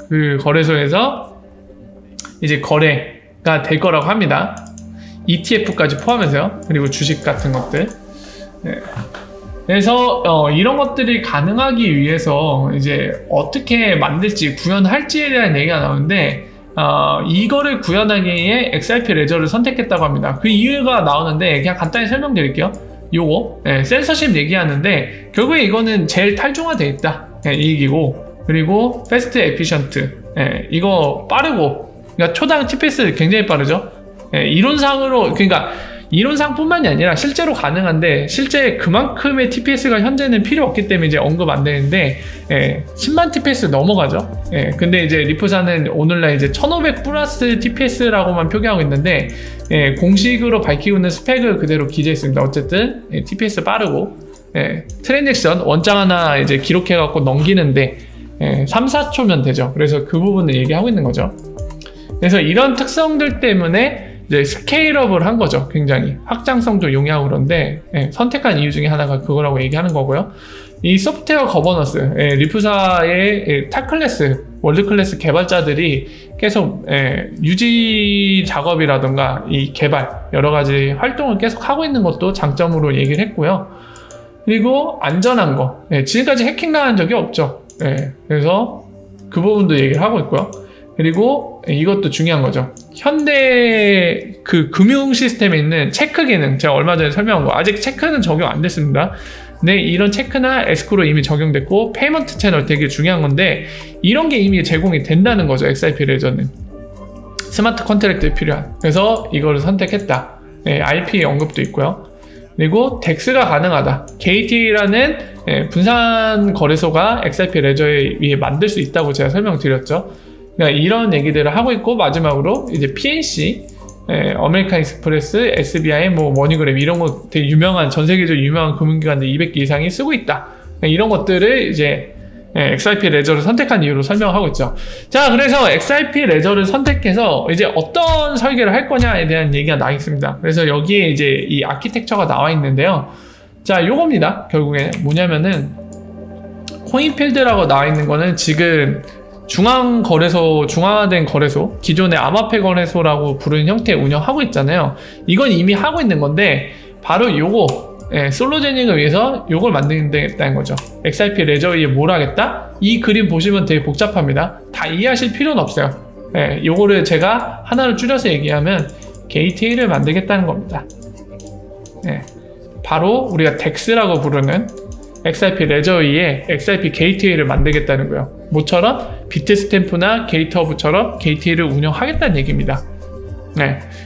그 거래소에서 이제 거래가 될 거라고 합니다. ETF까지 포함해서요. 그리고 주식 같은 것들. 그래서 이런 것들이 가능하기 위해서 이제 어떻게 만들지, 구현할지에 대한 얘기가 나오는데, 이거를 구현하기에 XRP 레저를 선택했다고 합니다. 그 이유가 나오는데 그냥 간단히 설명드릴게요. 요거 센서십 얘기하는데 결국에 이거는 제일 탈중화되어 있다, 이 얘기고, 그리고 패스트 에피션트, 이거 빠르고, 그러니까 초당 TPS 굉장히 빠르죠. 이론상으로, 그러니까 이론상뿐만이 아니라 실제로 가능한데, 실제 그만큼의 TPS가 현재는 필요 없기 때문에 이제 언급 안 되는데, 10만 TPS 넘어가죠. 근데 이제 리프사는 오늘날 이제 1500 플러스 TPS라고만 표기하고 있는데, 공식으로 밝히고 있는 스펙을 그대로 기재했습니다. 어쨌든 TPS 빠르고, 트랜잭션 원장 하나 이제 기록해갖고 넘기는데 3, 4초면 되죠. 그래서 그 부분을 얘기하고 있는 거죠. 그래서 이런 특성들 때문에 이제 스케일업을 한 거죠. 굉장히 확장성도 용이하고. 그런데 선택한 이유 중에 하나가 그거라고 얘기하는 거고요. 이 소프트웨어 거버넌스, 리프사의 탑 클래스, 월드 클래스 개발자들이 계속 유지 작업이라던가 이 개발, 여러 가지 활동을 계속 하고 있는 것도 장점으로 얘기를 했고요. 그리고 안전한 거, 지금까지 해킹 당한 적이 없죠. 그래서 그 부분도 얘기를 하고 있고요. 그리고 이것도 중요한 거죠. 현대 그 금융 시스템에 있는 체크 기능, 제가 얼마 전에 설명한 거, 아직 체크는 적용 안 됐습니다. 근데 이런 체크나 에스크로 이미 적용됐고, 페이먼트 채널 되게 중요한 건데, 이런 게 이미 제공이 된다는 거죠. XRP 레저는 스마트 컨트랙트에 필요한. 그래서 이거를 선택했다. RP 언급도 있고요. 그리고 덱스가 가능하다. KT라는 분산 거래소가 XRP 레저에 위해 만들 수 있다고 제가 설명드렸죠. 그러니까 이런 얘기들을 하고 있고, 마지막으로 이제 PNC, 아메리칸 익스프레스, SBI, 뭐 머니그램, 이런 거 되게 유명한, 전 세계적으로 유명한 금융기관들 200개 이상이 쓰고 있다. 이런 것들을 이제 XRP 레저를 선택한 이유로 설명하고 있죠. 자, 그래서 XRP 레저를 선택해서 이제 어떤 설계를 할 거냐에 대한 얘기가 나있습니다. 그래서 여기에 이제 이 아키텍처가 나와 있는데요. 자, 요겁니다. 결국에 뭐냐면은, 코인필드라고 나와 있는 거는 지금 중앙화된 거래소, 기존의 암호화폐 거래소라고 부르는 형태의 운영하고 있잖아요. 이건 이미 하고 있는 건데, 바로 요거, 솔로제닝을 위해서 이걸 만든다는 거죠. XIP 레저 위에 뭘 하겠다? 이 그림 보시면 되게 복잡합니다. 다 이해하실 필요는 없어요. 요거를 제가 하나로 줄여서 얘기하면 게이트웨이를 만들겠다는 겁니다. 바로 우리가 DEX라고 부르는 XIP 레저 위에 XIP 게이트웨이를 만들겠다는 거예요. 뭐처럼? 비트스탬프나 게이트허브처럼 게이트웨이를 운영하겠다는 얘기입니다.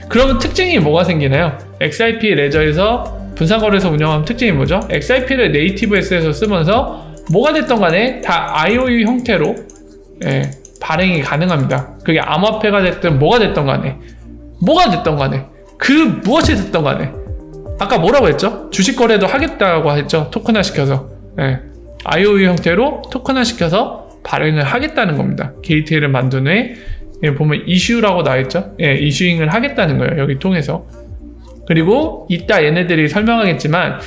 그러면 특징이 뭐가 생기나요? XIP 레저에서 분산거래소 운영하면 특징이 뭐죠? XIP를 네이티브 S에서 쓰면서 뭐가 됐던 간에 다 IOU 형태로 발행이 가능합니다. 그게 암호화폐가 됐든 뭐가 됐던 간에 그 무엇이 됐던 간에 아까 뭐라고 했죠? 주식 거래도 하겠다고 했죠? 토큰화 시켜서 IOU 형태로 토큰화 시켜서 발행을 하겠다는 겁니다. 게이트웨이를 만든 후에 보면 이슈라고 나와있죠? 이슈잉을 하겠다는 거예요. 여기 통해서. 그리고 이따 얘네들이 설명하겠지만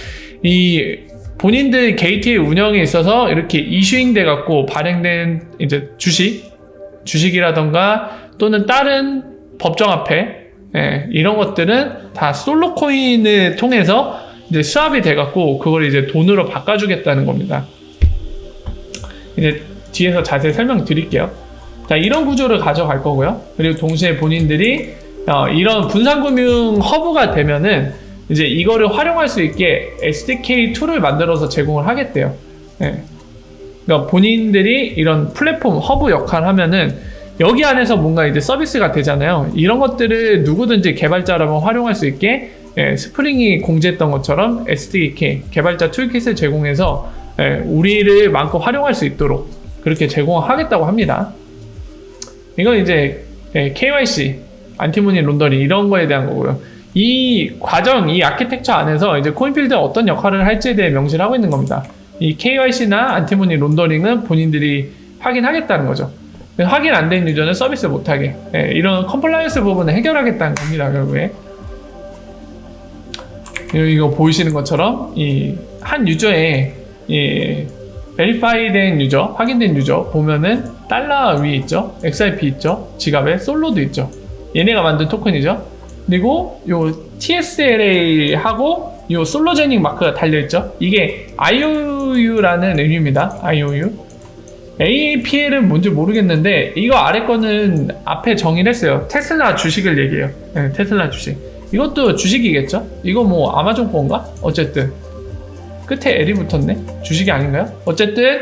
이 본인들 게이트웨이 운영에 있어서 이렇게 이슈잉 돼 갖고 발행된 이제 주식이라던가 또는 다른 법정화폐 이런 것들은 다 솔로 코인을 통해서 이제 수합이 돼 갖고 그걸 이제 돈으로 바꿔주겠다는 겁니다. 이제 뒤에서 자세히 설명드릴게요. 자, 이런 구조를 가져갈 거고요. 그리고 동시에 본인들이 이런 분산금융 허브가 되면은 이제 이거를 활용할 수 있게 SDK 툴을 만들어서 제공을 하겠대요. 그러니까 본인들이 이런 플랫폼 허브 역할을 하면은 여기 안에서 뭔가 이제 서비스가 되잖아요. 이런 것들을 누구든지 개발자라면 활용할 수 있게 스프링이 공지했던 것처럼 SDK 개발자 툴킷을 제공해서 우리를 마음껏 활용할 수 있도록 그렇게 제공하겠다고 합니다. 이건 이제 KYC, 안티모니 론더링 이런 거에 대한 거고요. 이 과정, 이 아키텍처 안에서 이제 코인필드가 어떤 역할을 할지에 대해 명시를 하고 있는 겁니다. 이 KYC나 안티모니 론더링은 본인들이 확인하겠다는 거죠. 확인 안 된 유저는 서비스 못하게 이런 컴플라이언스 부분을 해결하겠다는 겁니다. 결국에 이거 보이시는 것처럼 이 한 유저의 베리파이 된 유저, 확인된 유저 보면은 달러 위에 있죠. XIP 있죠. 지갑에 솔로도 있죠. 얘네가 만든 토큰이죠. 그리고 요 TSLA 하고 요 솔로제닝 마크가 달려있죠. 이게 IOU라는 의미입니다. IOU. AAPL은 뭔지 모르겠는데 이거 아래 거는 앞에 정의를 했어요. 테슬라 주식을 얘기해요. 테슬라 주식. 이것도 주식이겠죠? 이거 뭐 아마존 건가? 어쨌든 끝에 L이 붙었네? 주식이 아닌가요? 어쨌든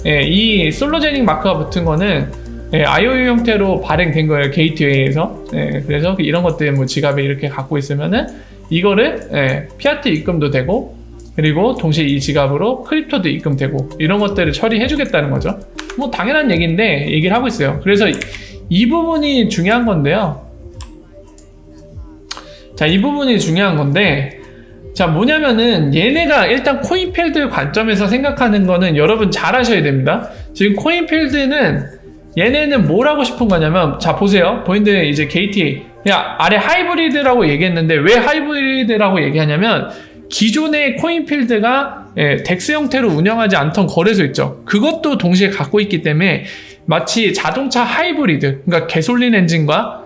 이 솔로제닝 마크가 붙은 거는 IOU 형태로 발행된 거예요. 게이트웨이에서. 그래서 이런 것들 뭐 지갑에 이렇게 갖고 있으면은 이거를 피아트 입금도 되고 그리고 동시에 이 지갑으로 크립토도 입금되고 이런 것들을 처리해 주겠다는 거죠. 뭐 당연한 얘기인데 얘기를 하고 있어요. 그래서 이 부분이 중요한 건데요. 자, 이 부분이 중요한 건데 자, 뭐냐면은 얘네가 일단 코인필드 관점에서 생각하는 거는 여러분 잘 아셔야 됩니다. 지금 코인필드는 얘네는 뭘 하고 싶은 거냐면 자, 보세요. 본인들 이제 게이트웨이 그냥 아래 하이브리드라고 얘기했는데 왜 하이브리드라고 얘기하냐면 기존의 코인필드가 덱스 형태로 운영하지 않던 거래소 있죠. 그것도 동시에 갖고 있기 때문에 마치 자동차 하이브리드, 그러니까 개솔린 엔진과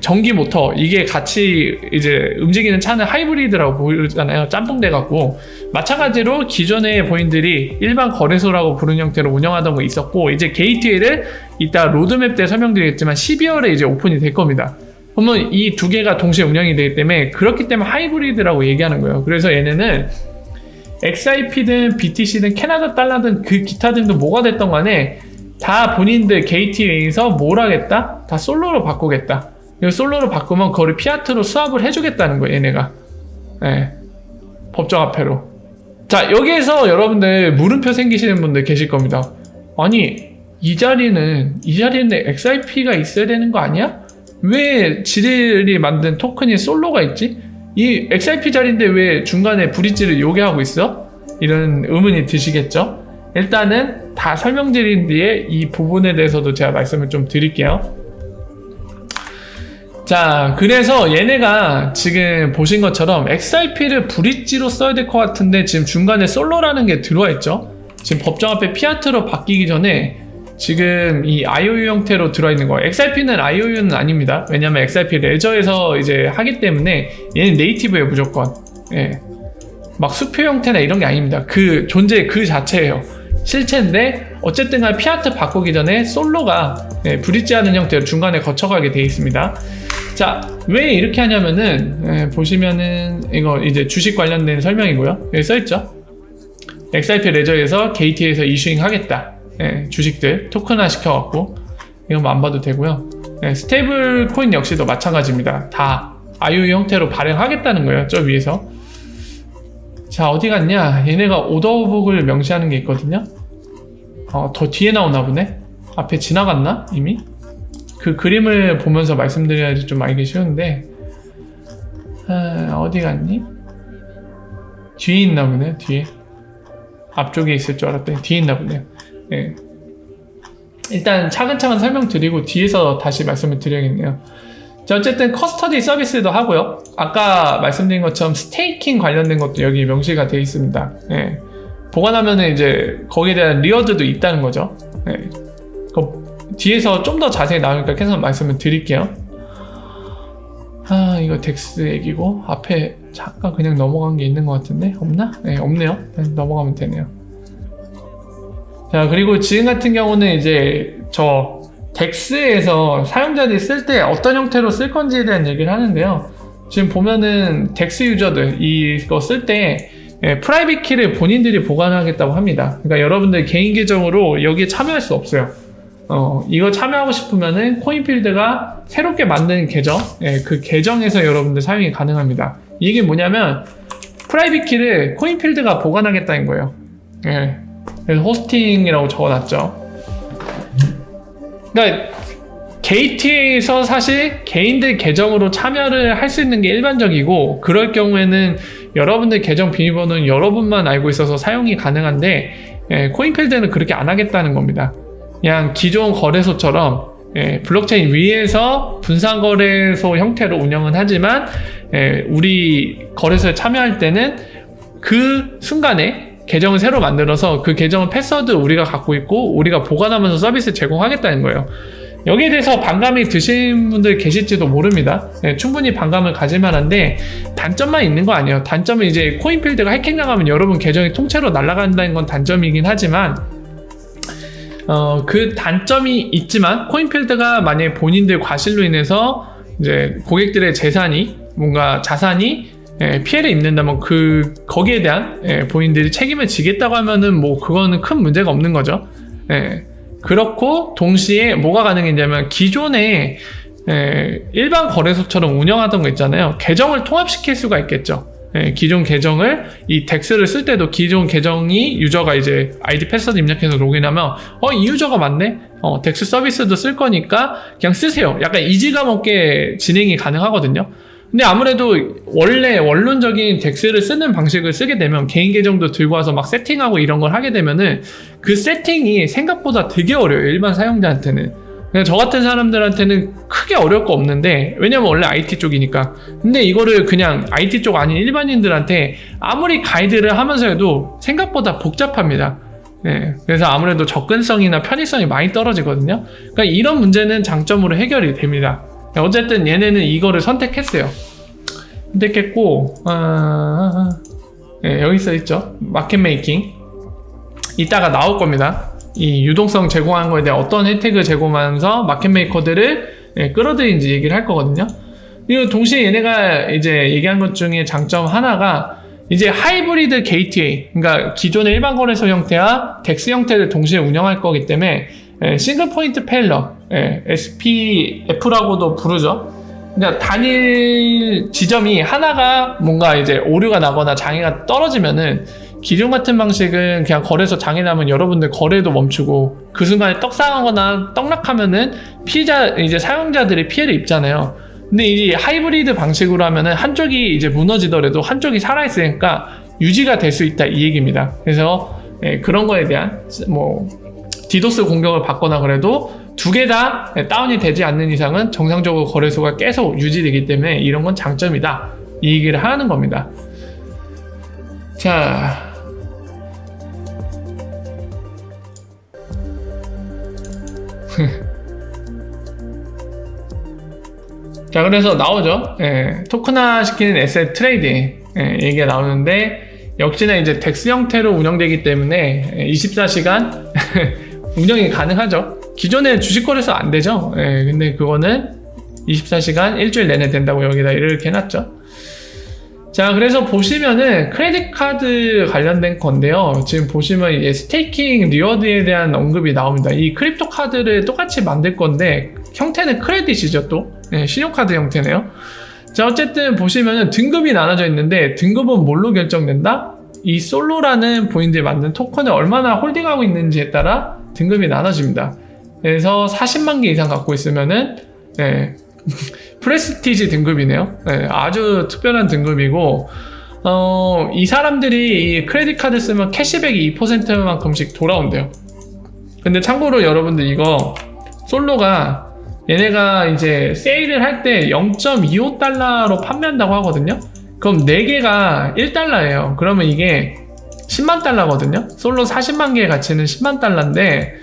전기 모터 이게 같이 이제 움직이는 차는 하이브리드라고 부르잖아요. 짬뽕돼 갖고 마찬가지로 기존의 본인들이 일반 거래소라고 부르는 형태로 운영하던 거 있었고 이제 게이트웨이를 이따 로드맵 때 설명드리겠지만 12월에 이제 오픈이 될 겁니다. 그러면 이 두 개가 동시에 운영이 되기 때문에 그렇기 때문에 하이브리드라고 얘기하는 거예요. 그래서 얘네는 XIP든 BTC든 캐나다 달러든 그 기타 등도 뭐가 됐던 간에 다 본인들 게이트웨이에서 뭘 하겠다? 다 솔로로 바꾸겠다. 이거 솔로로 바꾸면 그거를 피아트로 수합을 해주겠다는 거예요, 얘네가. 법정화폐로. 자, 여기에서 여러분들 물음표 생기시는 분들 계실 겁니다. 아니, 이 자리는 XIP가 있어야 되는 거 아니야? 왜 지들이 만든 토큰이 솔로가 있지? 이 XIP 자리인데 왜 중간에 브릿지를 요구하고 있어? 이런 의문이 드시겠죠? 일단은 다 설명드린 뒤에 이 부분에 대해서도 제가 말씀을 좀 드릴게요. 자, 그래서 얘네가 지금 보신 것처럼 XIP를 브릿지로 써야 될 것 같은데 지금 중간에 솔로라는 게 들어와 있죠. 지금 법정화폐 피아트로 바뀌기 전에 지금 이 IOU 형태로 들어와 있는 거예요. XIP는 IOU는 아닙니다. 왜냐면 XIP 레저에서 이제 하기 때문에 얘는 네이티브예요, 무조건. 막 수표 형태나 이런 게 아닙니다. 그 존재 그 자체예요. 실체인데 어쨌든 간 피아트 바꾸기 전에 솔로가 브릿지하는 형태로 중간에 거쳐가게 되어 있습니다. 자, 왜 이렇게 하냐면은 보시면은 이거 이제 주식 관련된 설명이고요. 여기 써있죠. XRP 레저에서 게이트에서 이슈잉 하겠다. 주식들 토큰화 시켜갖고 이건 안 봐도 되고요. 스테이블 코인 역시도 마찬가지입니다. 다 IOU 형태로 발행하겠다는 거예요. 저 위에서. 자, 어디 갔냐? 얘네가 오더북을 명시하는 게 있거든요. 더 뒤에 나오나 보네. 앞에 지나갔나? 이미? 그 그림을 보면서 말씀드려야지 좀 알기 쉬운데 어디 갔니? 뒤에 있나 보네. 뒤에 앞쪽에 있을 줄 알았더니 뒤에 있나 보네요. 예. 일단 차근차근 설명드리고 뒤에서 다시 말씀을 드려야겠네요. 자, 어쨌든 커스터디 서비스도 하고요. 아까 말씀드린 것처럼 스테이킹 관련된 것도 여기 명시가 되어 있습니다. 예. 보관하면은 이제 거기에 대한 리워드도 있다는 거죠. 예. 뒤에서 좀 더 자세히 나오니까 계속 말씀을 드릴게요. 이거 덱스 얘기고 앞에 잠깐 그냥 넘어간 게 있는 것 같은데 없나? 네, 없네요. 넘어가면 되네요. 자, 그리고 지금 같은 경우는 이제 저 덱스에서 사용자들이 쓸 때 어떤 형태로 쓸 건지에 대한 얘기를 하는데요. 지금 보면은 덱스 유저들 이거 쓸 때 프라이빗 키를 본인들이 보관하겠다고 합니다. 그러니까 여러분들 개인 계정으로 여기에 참여할 수 없어요. 이거 참여하고 싶으면은 코인필드가 새롭게 만든 계정, 그 계정에서 여러분들 사용이 가능합니다. 이게 뭐냐면 프라이빗 키를 코인필드가 보관하겠다는 거예요. 그래서 호스팅이라고 적어놨죠. 그러니까 게이트웨이에서 사실 개인들 계정으로 참여를 할 수 있는 게 일반적이고, 그럴 경우에는 여러분들 계정 비밀번호는 여러분만 알고 있어서 사용이 가능한데, 코인필드는 그렇게 안 하겠다는 겁니다. 그냥 기존 거래소처럼 블록체인 위에서 분산거래소 형태로 운영은 하지만 우리 거래소에 참여할 때는 그 순간에 계정을 새로 만들어서 그 계정은 패스워드 우리가 갖고 있고 우리가 보관하면서 서비스 제공하겠다는 거예요. 여기에 대해서 반감이 드신 분들 계실지도 모릅니다. 충분히 반감을 가질 만한데 단점만 있는 거 아니에요. 단점은 이제 코인필드가 해킹당하면 여러분 계정이 통째로 날아간다는 건 단점이긴 하지만 그 단점이 있지만 코인필드가 만약에 본인들 과실로 인해서 이제 고객들의 재산이 뭔가 자산이 피해를 입는다면 거기에 대한 본인들이 책임을 지겠다고 하면은 뭐 그거는 큰 문제가 없는 거죠. 그렇고 동시에 뭐가 가능했냐면 기존에 일반 거래소처럼 운영하던 거 있잖아요. 계정을 통합시킬 수가 있겠죠. 기존 계정을 이 덱스를 쓸 때도 기존 계정이 유저가 이제 아이디 패스워드 입력해서 로그인하면 이 유저가 맞네? 덱스 서비스도 쓸 거니까 그냥 쓰세요. 약간 이질감 없게 진행이 가능하거든요. 근데 아무래도 원래 원론적인 덱스를 쓰는 방식을 쓰게 되면 개인 계정도 들고 와서 막 세팅하고 이런 걸 하게 되면은 그 세팅이 생각보다 되게 어려워요. 일반 사용자한테는. 그냥 저 같은 사람들한테는 크게 어려울 거 없는데, 왜냐면 원래 IT 쪽이니까. 근데 이거를 그냥 IT 쪽 아닌 일반인들한테 아무리 가이드를 하면서 해도 생각보다 복잡합니다. 그래서 아무래도 접근성이나 편의성이 많이 떨어지거든요. 그러니까 이런 문제는 장점으로 해결이 됩니다. 어쨌든 얘네는 이거를 선택했어요. 선택했고 여기 써있죠. 마켓 메이킹. 이따가 나올 겁니다. 이 유동성 제공하는 거에 대한 어떤 혜택을 제공하면서 마켓 메이커들을 끌어들인지 얘기를 할 거거든요. 그리고 동시에 얘네가 이제 얘기한 것 중에 장점 하나가 이제 하이브리드 게이트웨이, 그러니까 기존의 일반 거래소 형태와 덱스 형태를 동시에 운영할 거기 때문에 싱글 포인트 페일러, SPF라고도 부르죠. 그러니까 단일 지점이 하나가 뭔가 이제 오류가 나거나 장애가 떨어지면은 기존 같은 방식은 그냥 거래소 장애 나면 여러분들 거래도 멈추고 그 순간에 떡상하거나 떡락하면은 이제 사용자들이 피해를 입잖아요. 근데 이 하이브리드 방식으로 하면은 한쪽이 이제 무너지더라도 한쪽이 살아있으니까 유지가 될 수 있다, 이 얘기입니다. 그래서 그런 거에 대한 뭐 디도스 공격을 받거나 그래도 두 개 다 다운이 되지 않는 이상은 정상적으로 거래소가 계속 유지되기 때문에 이런 건 장점이다, 이 얘기를 하는 겁니다. 자, 그래서 나오죠. 토큰화 시키는 에셋 트레이딩 얘기가 나오는데, 역시나 이제 덱스 형태로 운영되기 때문에 24시간 운영이 가능하죠. 기존에 주식거래소 안 되죠. 근데 그거는 24시간 일주일 내내 된다고 여기다 이렇게 해놨죠. 자, 그래서 보시면은 크레딧 카드 관련된 건데요. 지금 보시면 이제 스테이킹 리워드에 대한 언급이 나옵니다. 이 크립토 카드를 똑같이 만들 건데 형태는 크레딧이죠. 또 신용카드 형태네요. 자, 어쨌든 보시면은 등급이 나눠져 있는데 등급은 뭘로 결정된다? 이 솔로라는 본인들이 만든 토큰을 얼마나 홀딩하고 있는지에 따라 등급이 나눠집니다. 그래서 40만 개 이상 갖고 있으면은 프레스티지 등급이네요. 아주 특별한 등급이고 이 사람들이 이 크레딧 카드 쓰면 캐시백이 2%만큼씩 돌아온대요. 근데 참고로 여러분들 이거 솔로가 얘네가 이제 세일을 할 때 0.25달러로 판매한다고 하거든요. 그럼 4개가 1달러예요. 그러면 이게 10만 달러거든요. 솔로 40만 개의 가치는 10만 달러인데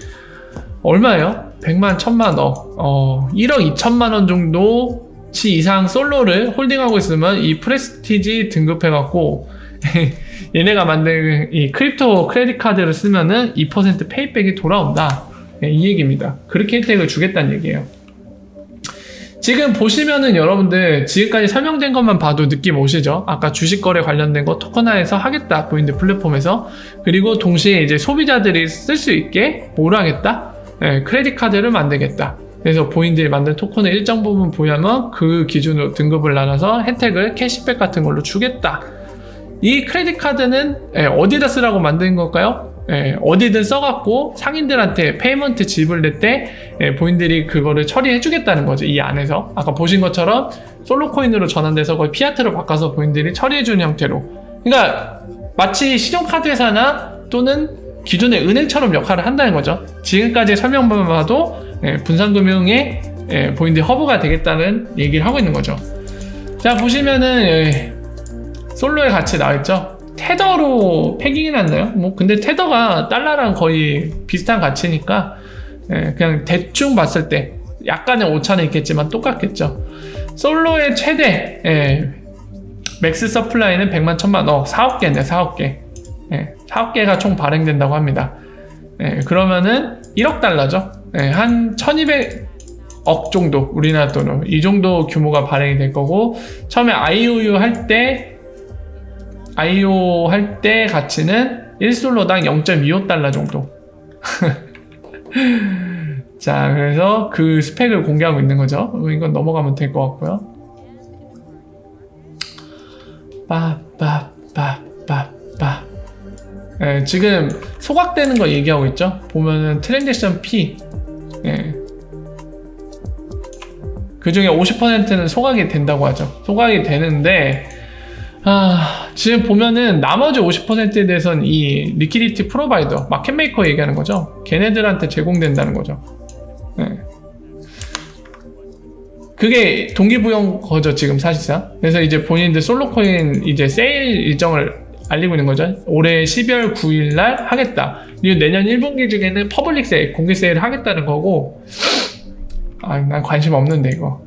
얼마예요? 100만, 1000만, 1억 2천만 원 정도치 이상 솔로를 홀딩하고 있으면 이 프레스티지 등급해갖고 얘네가 만든 이 크립토 크레딧 카드를 쓰면은 2% 페이백이 돌아온다. 이 얘기입니다. 그렇게 혜택을 주겠다는 얘기예요. 지금 보시면은 여러분들 지금까지 설명된 것만 봐도 느낌 오시죠? 아까 주식 거래 관련된 거 토큰화해서 하겠다. 본인들 플랫폼에서. 그리고 동시에 이제 소비자들이 쓸 수 있게 뭘 하겠다? 크레딧 카드를 만들겠다. 그래서 본인들이 만든 토큰을 일정 부분 보유하면 그 기준으로 등급을 나눠서 혜택을 캐시백 같은 걸로 주겠다. 이 크레딧 카드는 어디다 쓰라고 만든 걸까요? 어디든 써갖고 상인들한테 페이먼트 지불될 때 본인들이 그거를 처리해 주겠다는 거죠. 이 안에서 아까 보신 것처럼 솔로 코인으로 전환돼서 거의 피아트로 바꿔서 본인들이 처리해 주는 형태로, 그러니까 마치 신용카드 회사나 또는 기존의 은행처럼 역할을 한다는 거죠. 지금까지 설명만 봐도 분산금융의 본인들 허브가 되겠다는 얘기를 하고 있는 거죠. 자, 보시면은 솔로의 가치 나와있죠. 테더로 패깅이 났나요? 뭐 근데 테더가 달러랑 거의 비슷한 가치니까 그냥 대충 봤을 때 약간의 오차는 있겠지만 똑같겠죠. 솔로의 최대 맥스 서플라이는 100만 1000만 4억 개네. 4억 개. 4억 개가 총 발행된다고 합니다. 그러면은 1억 달러죠. 한 1200억 정도, 우리나라 돈으로 이 정도 규모가 발행이 될 거고, 처음에 IOU 할 때 가치는 1솔로당 0.25달러 정도. 자, 그래서 그 스펙을 공개하고 있는 거죠. 이건 넘어가면 될 것 같고요. 지금 소각되는 거 얘기하고 있죠. 보면은 트랜잭션 P, 그 중에 50%는 소각이 된다고 하죠. 소각이 되는데 지금 보면은 나머지 50%에 대해서는 이 리퀴디티 프로바이더, 마켓메이커 얘기하는 거죠. 걔네들한테 제공된다는 거죠. 그게 동기부여인 거죠, 지금 사실상. 그래서 이제 본인들 솔로코인 이제 세일 일정을 알리고 있는 거죠. 올해 12월 9일 날 하겠다. 그리고 내년 1분기 중에는 퍼블릭 세일, 공개 세일을 하겠다는 거고, 난 관심 없는데, 이거.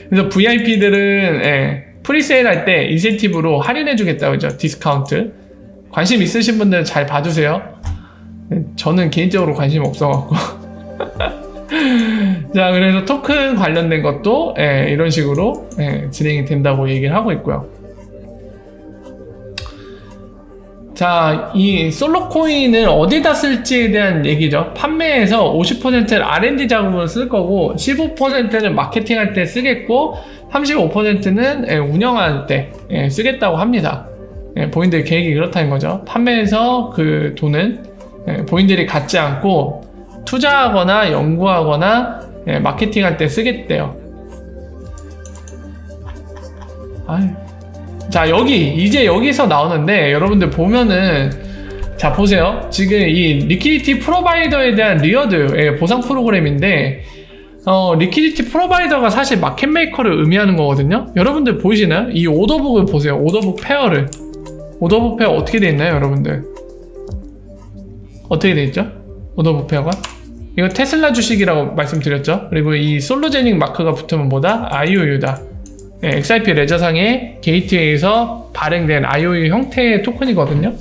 그래서 VIP들은, 프리세일 할 때 인센티브로 할인해 주겠다고 그죠. 디스카운트. 관심 있으신 분들은 잘 봐주세요. 저는 개인적으로 관심 없어갖고. 자, 그래서 토큰 관련된 것도 이런 식으로 진행이 된다고 얘기를 하고 있고요. 자, 이 솔로코인을 어디다 쓸지에 대한 얘기죠. 판매에서 50%를 R&D 자금으로 쓸 거고, 15%는 마케팅할 때 쓰겠고, 35%는 운영할 때 쓰겠다고 합니다. 본인들 계획이 그렇다는 거죠. 판매에서 그 돈은 본인들이 갖지 않고 투자하거나 연구하거나 마케팅할 때 쓰겠대요. 자, 이제 여기서 나오는데, 여러분들 보면은, 자, 보세요. 지금 이 리퀴디티 프로바이더에 대한 리워드 보상 프로그램인데, 리퀴디티 프로바이더가 사실 마켓메이커를 의미하는 거거든요. 여러분들 보이시나요? 이 오더북을 보세요. 오더북 페어를. 오더북 페어 어떻게 돼 있나요, 여러분들? 어떻게 돼 있죠? 오더북 페어가? 이거 테슬라 주식이라고 말씀드렸죠. 그리고 이 솔로제닉 마크가 붙으면 뭐다? IOU다. XRP 레저상의 게이트웨이에서 발행된 IOU 형태의 토큰이거든요.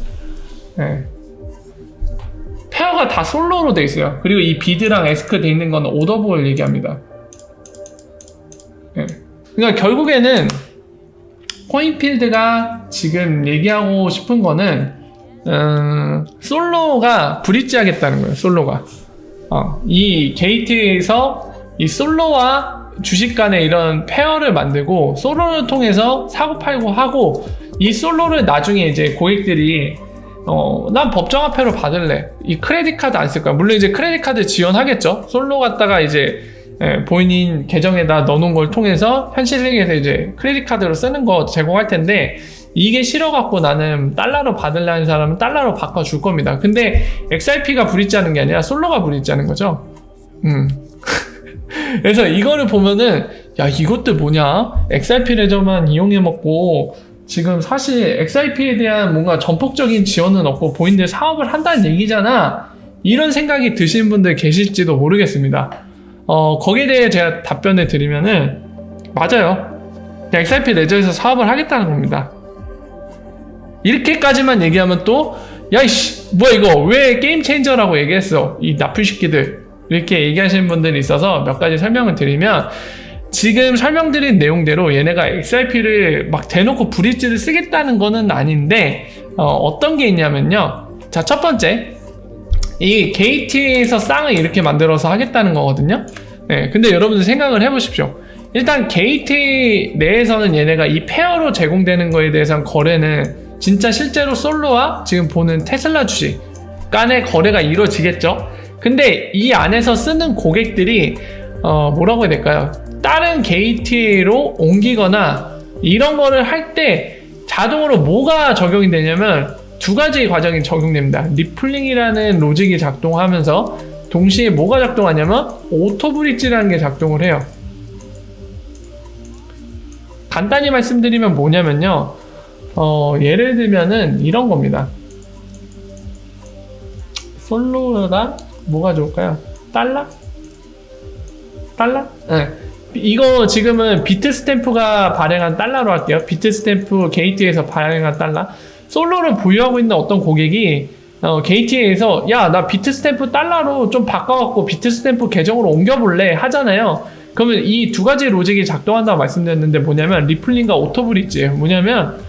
페어가 다 솔로로 돼 있어요. 그리고 이 비드랑 에스크 돼 있는 건 오더볼 얘기합니다. 그러니까 결국에는 코인필드가 지금 얘기하고 싶은 거는 솔로가 브릿지 하겠다는 거예요. 솔로가 이 게이트에서 이 솔로와 주식 간의 이런 페어를 만들고 솔로를 통해서 사고팔고 하고 이 솔로를 나중에 이제 고객들이 난 법정화폐로 받을래. 이 크레딧 카드 안 쓸 거야. 물론 이제 크레딧 카드 지원하겠죠. 솔로 갖다가 이제 본인 계정에다 넣어놓은 걸 통해서 현실 세계에서 이제 크레딧 카드로 쓰는 거 제공할 텐데 이게 싫어갖고 나는 달러로 받을래 하는 사람은 달러로 바꿔줄 겁니다. 근데 XRP가 브릿지 하는 게 아니라 솔로가 브릿지 하는 거죠. 그래서 이거를 보면은 야 이것들 뭐냐? XRP 레저만 이용해 먹고 지금 사실 XRP에 대한 뭔가 전폭적인 지원은 없고 본인들 사업을 한다는 얘기잖아. 이런 생각이 드시는 분들 계실지도 모르겠습니다. 거기에 대해 제가 답변을 드리면은 맞아요. XRP 레저에서 사업을 하겠다는 겁니다. 이렇게까지만 얘기하면 또 야이씨 뭐야 이거 왜 게임 체인저라고 얘기했어 이 나쁜 새끼들 이렇게 얘기하시는 분들이 있어서 몇 가지 설명을 드리면 지금 설명드린 내용대로 얘네가 XRP를 막 대놓고 브릿지를 쓰겠다는 거는 아닌데 어떤 게 있냐면요. 자, 첫 번째 이 게이트에서 쌍을 이렇게 만들어서 하겠다는 거거든요. 근데 여러분들 생각을 해보십시오. 일단 게이트 내에서는 얘네가 이 페어로 제공되는 거에 대해서는 거래는 진짜 실제로 솔로와 지금 보는 테슬라 주식 간의 거래가 이루어지겠죠. 근데 이 안에서 쓰는 고객들이 뭐라고 해야 될까요? 다른 게이트웨이로 옮기거나 이런 거를 할 때 자동으로 뭐가 적용이 되냐면 두 가지 과정이 적용됩니다. 리플링이라는 로직이 작동하면서 동시에 뭐가 작동하냐면 오토브릿지라는 게 작동을 해요. 간단히 말씀드리면 뭐냐면요. 예를 들면은 이런 겁니다. 솔로가 뭐가 좋을까요? 달러? 네. 이거 지금은 비트스탬프가 발행한 달러로 할게요. 비트스탬프 게이트에서 발행한 달러. 솔로를 보유하고 있는 어떤 고객이 게이트에서 야, 나 비트스탬프 달러로 좀 바꿔갖고 비트스탬프 계정으로 옮겨볼래 하잖아요. 그러면 이 두 가지 로직이 작동한다고 말씀드렸는데 뭐냐면 리플링과 오토브릿지예요. 뭐냐면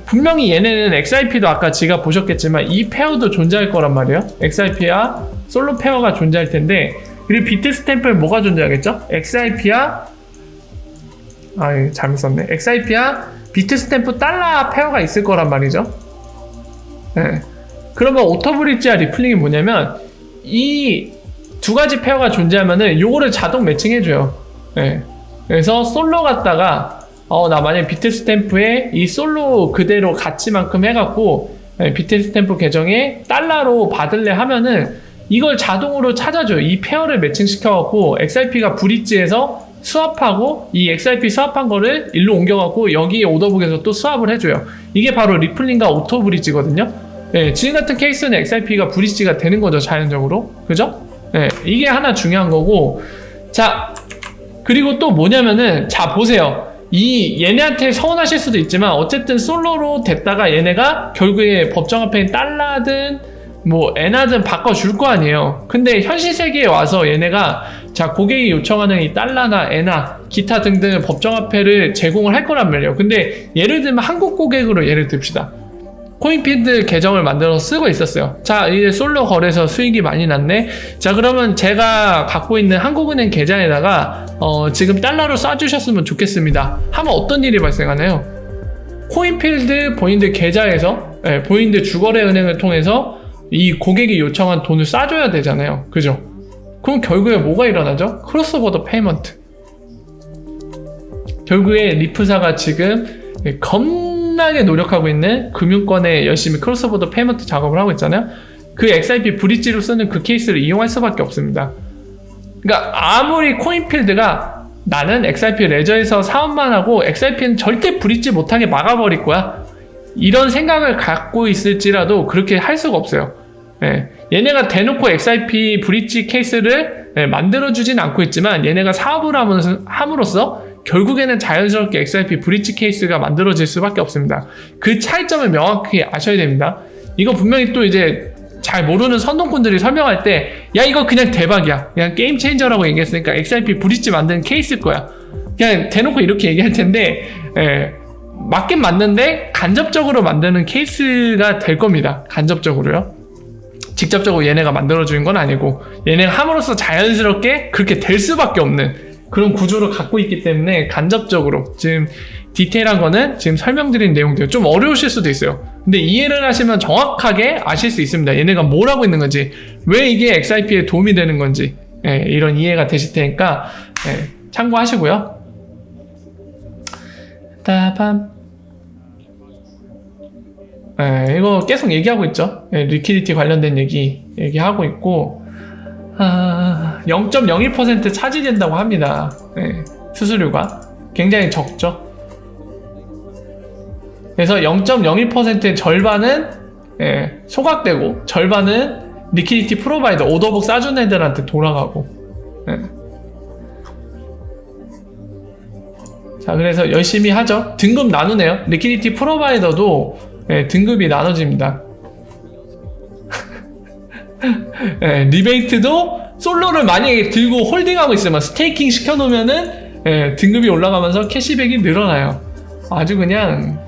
분명히 얘네는 XRP도 아까 지가 보셨겠지만 이 페어도 존재할 거란 말이에요. XRP와 솔로 페어가 존재할 텐데 그리고 비트스탬프에 뭐가 존재하겠죠? XRP와 잘못 썼네. XRP와 비트스탬프 달러 페어가 있을 거란 말이죠. 그러면 오토브릿지와 리플링이 뭐냐면 이 두 가지 페어가 존재하면은 요거를 자동 매칭해줘요. 그래서 솔로 갖다가 나 만약에 비트스탬프에 이 솔로 그대로 가치만큼 해갖고 비트스탬프 계정에 달러로 받을래 하면은 이걸 자동으로 찾아줘요. 이 페어를 매칭시켜갖고 XRP가 브릿지에서 스왑하고 이 XRP 스왑한 거를 일로 옮겨갖고 여기 오더북에서 또 스왑을 해줘요. 이게 바로 리플링과 오토 브릿지거든요. 지금 같은 케이스는 XRP가 브릿지가 되는 거죠. 자연적으로. 그죠? 이게 하나 중요한 거고. 자, 그리고 또 뭐냐면은 자 보세요. 얘네한테 서운하실 수도 있지만 어쨌든 솔로로 됐다가 얘네가 결국에 법정화폐인 달러든 뭐 엔화든 바꿔줄 거 아니에요. 근데 현실 세계에 와서 얘네가 자 고객이 요청하는 이 달러나 엔화 기타 등등 법정화폐를 제공을 할 거란 말이에요. 근데 예를 들면 한국 고객으로 예를 듭시다. 코인필드 계정을 만들어서 쓰고 있었어요. 자 이제 솔로 거래에서 수익이 많이 났네. 자 그러면 제가 갖고 있는 한국은행 계좌에다가 지금 달러로 쏴주셨으면 좋겠습니다 하면 어떤 일이 발생하나요? 코인필드 본인들 계좌에서 본인들 주거래 은행을 통해서 이 고객이 요청한 돈을 쏴줘야 되잖아요. 그죠? 그럼 결국에 뭐가 일어나죠? 크로스보더 페이먼트. 결국에 리프사가 지금 겁나게 노력하고 있는 금융권에 열심히 크로스보더 페이먼트 작업을 하고 있잖아요. 그 XRP 브릿지로 쓰는 그 케이스를 이용할 수밖에 없습니다. 그러니까 아무리 코인필드가 나는 XRP 레저에서 사업만 하고 XRP는 절대 브릿지 못하게 막아버릴 거야 이런 생각을 갖고 있을지라도 그렇게 할 수가 없어요. 얘네가 대놓고 XRP 브릿지 케이스를 만들어주진 않고 있지만 얘네가 사업을 함으로써 결국에는 자연스럽게 XRP 브릿지 케이스가 만들어질 수밖에 없습니다. 그 차이점을 명확히 아셔야 됩니다. 이거 분명히 또 이제 잘 모르는 선동꾼들이 설명할 때 야 이거 그냥 대박이야, 그냥 게임 체인저라고 얘기했으니까 XRP 브릿지 만드는 케이스일 거야, 그냥 대놓고 이렇게 얘기할 텐데 맞긴 맞는데 간접적으로 만드는 케이스가 될 겁니다. 간접적으로요. 직접적으로 얘네가 만들어주는 건 아니고 얘네가 함으로써 자연스럽게 그렇게 될 수밖에 없는 그런 구조를 갖고 있기 때문에 간접적으로 지금 디테일한 거는 지금 설명드린 내용들 좀 어려우실 수도 있어요. 근데 이해를 하시면 정확하게 아실 수 있습니다. 얘네가 뭘 하고 있는 건지, 왜 이게 XRP에 도움이 되는 건지, 이런 이해가 되실 테니까 참고하시고요. 따밤. 이거 계속 얘기하고 있죠. 리퀴디티 관련된 얘기하고 있고 0.01% 차지된다고 합니다. 수수료가 굉장히 적죠. 그래서 0.01%의 절반은 소각되고 절반은 리퀴디티 프로바이더 오더북 싸준 애들한테 돌아가고. 자, 그래서 열심히 하죠. 등급 나누네요. 리퀴디티 프로바이더도 등급이 나눠집니다. 리베이트도 솔로를 만약에 들고 홀딩하고 있으면 스테이킹 시켜놓으면은 등급이 올라가면서 캐시백이 늘어나요. 아주 그냥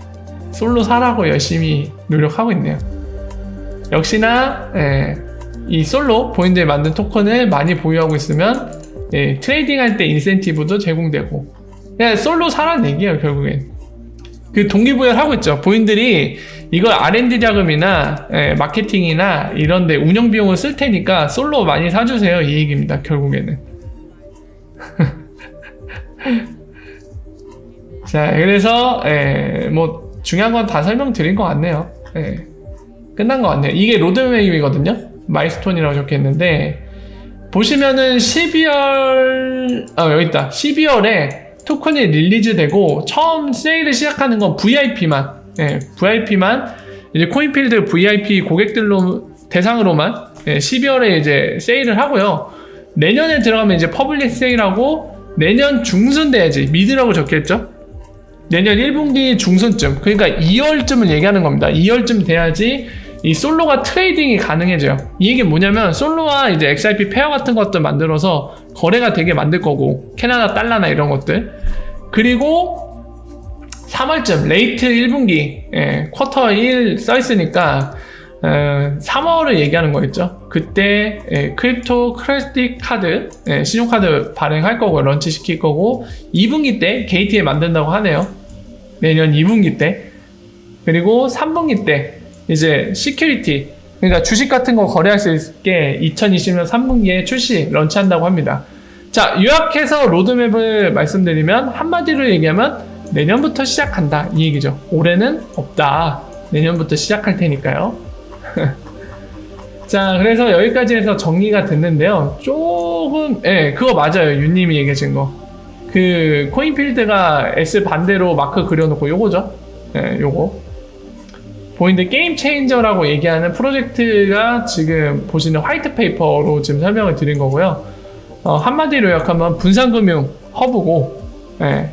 솔로 사라고 열심히 노력하고 있네요. 역시나 이 솔로 본인들이 만든 토큰을 많이 보유하고 있으면 트레이딩할 때 인센티브도 제공되고, 그냥 솔로 사라는 얘기예요. 결국엔 그 동기부여를 하고 있죠. 본인들이 이걸 R&D 자금이나 마케팅이나 이런데 운영 비용을 쓸 테니까 솔로 많이 사주세요, 이 얘기입니다. 결국에는. 자, 그래서 뭐 중요한 건 다 설명드린 것 같네요. 끝난 것 같네요. 이게 로드맵이거든요. 마일스톤이라고 적혀있는데 보시면은 12월 여기 있다. 12월에 토큰이 릴리즈되고 처음 세일을 시작하는 건 VIP만 VIP만 이제 코인필드 VIP 고객들로 대상으로만 12월에 이제 세일을 하고요. 내년에 들어가면 이제 퍼블릭 세일하고 내년 중순 돼야지, 미드라고 적혀있죠. 내년 1분기 중순쯤, 그러니까 2월쯤을 얘기하는 겁니다. 2월쯤 돼야지 이 솔로가 트레이딩이 가능해져요. 이 얘기는 뭐냐면 솔로와 이제 XRP 페어 같은 것들 만들어서 거래가 되게 만들 거고, 캐나다 달러나 이런 것들. 그리고 3월쯤 레이트 1분기 쿼터 1 써있으니까 3월을 얘기하는 거겠죠. 그때 크립토 크레딧 카드 신용카드 발행할 거고 런치 시킬 거고 2분기 때 게이트에 만든다고 하네요. 내년 2분기 때. 그리고 3분기 때 이제 시큐리티, 그러니까 주식 같은 거 거래할 수 있게 2020년 3분기에 출시 런치한다고 합니다. 자, 요약해서 로드맵을 말씀드리면 한마디로 얘기하면 내년부터 시작한다, 이 얘기죠. 올해는 없다, 내년부터 시작할 테니까요. 자, 그래서 여기까지 해서 정리가 됐는데요. 조금 그거 맞아요. 윤님이 얘기하신 거. 그 코인필드가 S 반대로 마크 그려놓고 요거죠. 요거 보이는데 게임 체인저라고 얘기하는 프로젝트가 지금 보시는 화이트 페이퍼로 지금 설명을 드린 거고요. 한마디로 요약하면 분산금융 허브고,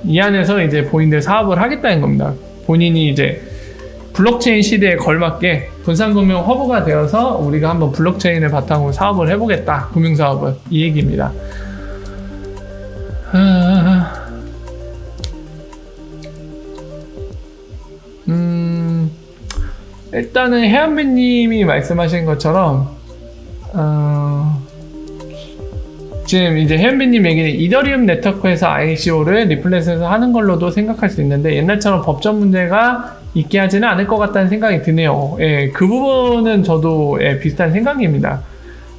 이 안에서 이제 본인들 사업을 하겠다는 겁니다. 본인이 이제 블록체인 시대에 걸맞게 분산금융 허브가 되어서 우리가 한번 블록체인을 바탕으로 사업을 해보겠다, 금융사업을, 이 얘기입니다. 일단은 해안배님이 말씀하신 것처럼 지금 이제 해안배님 얘기는 이더리움 네트워크에서 ICO를 리플렛에서 하는 걸로도 생각할 수 있는데 옛날처럼 법적 문제가 있게 하지는 않을 것 같다는 생각이 드네요. 그 부분은 저도 비슷한 생각입니다.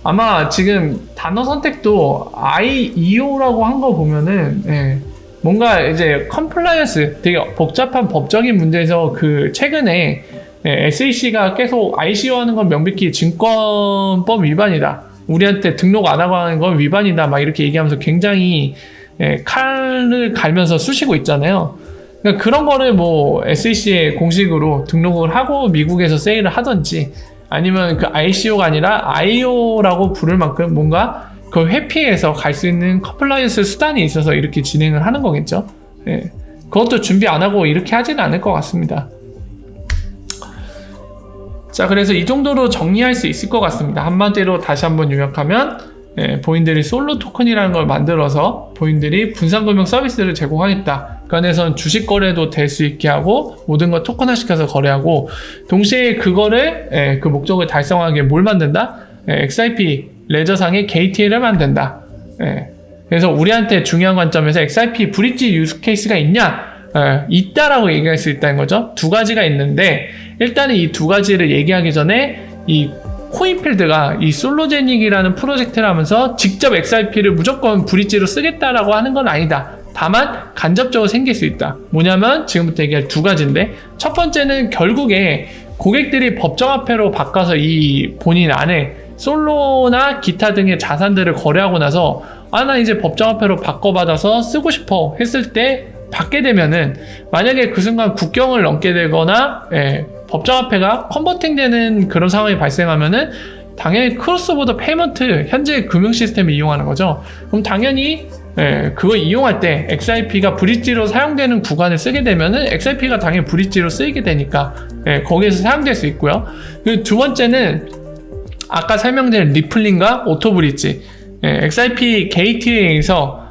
아마 지금 단어 선택도 IEO라고 한 거 보면은 뭔가 이제 컴플라이언스, 되게 복잡한 법적인 문제에서 그 최근에 SEC가 계속 ICO 하는 건 명백히 증권법 위반이다, 우리한테 등록 안 하고 하는 건 위반이다, 막 이렇게 얘기하면서 굉장히 칼을 갈면서 쑤시고 있잖아요. 그러니까 그런 거를 뭐 SEC에 공식으로 등록을 하고 미국에서 세일을 하든지, 아니면 그 ICO가 아니라 IO라고 부를 만큼 뭔가 그걸 회피해서 갈 수 있는 컴플라이언스 수단이 있어서 이렇게 진행을 하는 거겠죠. 예. 그것도 준비 안 하고 이렇게 하지는 않을 것 같습니다. 자, 그래서 이 정도로 정리할 수 있을 것 같습니다. 한마디로 다시 한번 요약하면 본인들이 솔로 토큰이라는 걸 만들어서 본인들이 분산금융 서비스를 제공하겠다. 그 안에서는 주식 거래도 될 수 있게 하고 모든 걸 토큰화시켜서 거래하고 동시에 그거를 그 목적을 달성하기 위해 뭘 만든다? XRP 레저상의 게이트웨이를 만든다. 그래서 우리한테 중요한 관점에서 XRP 브릿지 유스 케이스가 있냐? 있다라고 얘기할 수 있다는 거죠. 두 가지가 있는데 일단은 이 두 가지를 얘기하기 전에 이 코인필드가 이 솔로제닉이라는 프로젝트를 하면서 직접 XRP를 무조건 브릿지로 쓰겠다라고 하는 건 아니다. 다만 간접적으로 생길 수 있다. 뭐냐면 지금부터 얘기할 두 가지인데 첫 번째는 결국에 고객들이 법정화폐로 바꿔서 이 본인 안에 솔로나 기타 등의 자산들을 거래하고 나서 나 이제 법정화폐로 바꿔받아서 쓰고 싶어 했을 때 받게 되면은 만약에 그 순간 국경을 넘게 되거나 법정화폐가 컨버팅 되는 그런 상황이 발생하면은 당연히 크로스보더 페이먼트 현재 금융 시스템을 이용하는 거죠. 그럼 당연히 그거 이용할 때 XRP가 브릿지로 사용되는 구간을 쓰게 되면은 XRP가 당연히 브릿지로 쓰이게 되니까 거기에서 사용될 수 있고요. 그리고 두 번째는 아까 설명드린 리플링과 오토브릿지 XRP 게이트웨이에서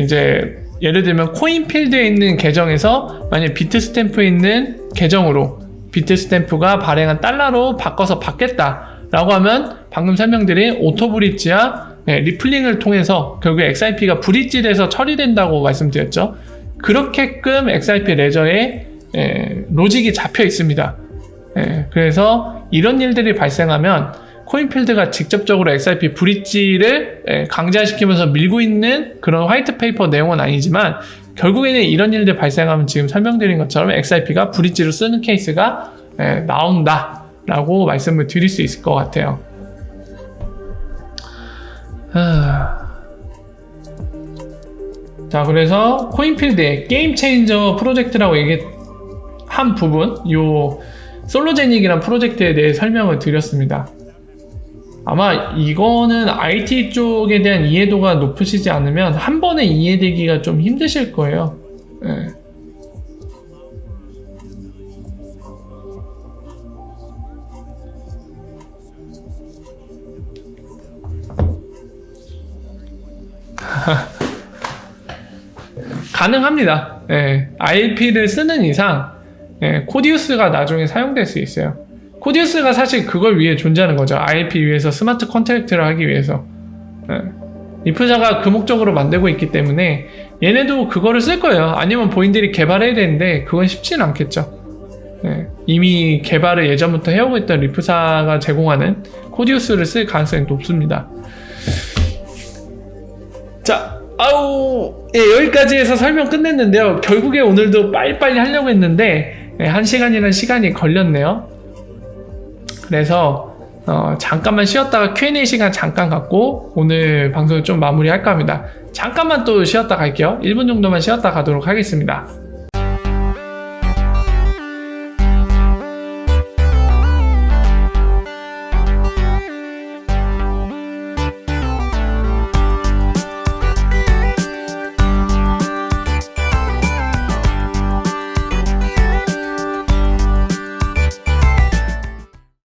이제 예를 들면 코인필드에 있는 계정에서 만약 비트스탬프에 있는 계정으로 비트스탬프가 발행한 달러로 바꿔서 받겠다라고 하면 방금 설명드린 오토브릿지와 리플링을 통해서 결국에 XRP가 브릿지돼서 처리된다고 말씀드렸죠. 그렇게끔 XRP 레저에 로직이 잡혀 있습니다. 그래서 이런 일들이 발생하면 코인필드가 직접적으로 XRP 브릿지를 강제시키면서 밀고 있는 그런 화이트 페이퍼 내용은 아니지만 결국에는 이런 일들 발생하면 지금 설명드린 것처럼 XRP가 브릿지로 쓰는 케이스가 나온다 라고 말씀을 드릴 수 있을 것 같아요. 자, 그래서 코인필드의 게임 체인저 프로젝트라고 얘기한 부분, 요 솔로제닉이란 프로젝트에 대해 설명을 드렸습니다. 아마 이거는 IT 쪽에 대한 이해도가 높으시지 않으면 한 번에 이해되기가 좀 힘드실 거예요. 가능합니다. IP를 쓰는 이상 코디우스가 나중에 사용될 수 있어요. 코디우스가 사실 그걸 위해 존재하는 거죠. IP 위해서 스마트 컨트랙트를 하기 위해서. 리프사가 그 목적으로 만들고 있기 때문에 얘네도 그거를 쓸 거예요. 아니면 본인들이 개발해야 되는데 그건 쉽지는 않겠죠. 이미 개발을 예전부터 해오고 있던 리프사가 제공하는 코디우스를 쓸 가능성이 높습니다. 자, 여기까지 해서 설명 끝냈는데요. 결국에 오늘도 빨리빨리 하려고 했는데 1시간이라는 시간이 걸렸네요. 그래서 잠깐만 쉬었다가 Q&A 시간 잠깐 갖고 오늘 방송을 좀 마무리할까 합니다. 잠깐만 또 쉬었다 갈게요. 1분 정도만 쉬었다 가도록 하겠습니다.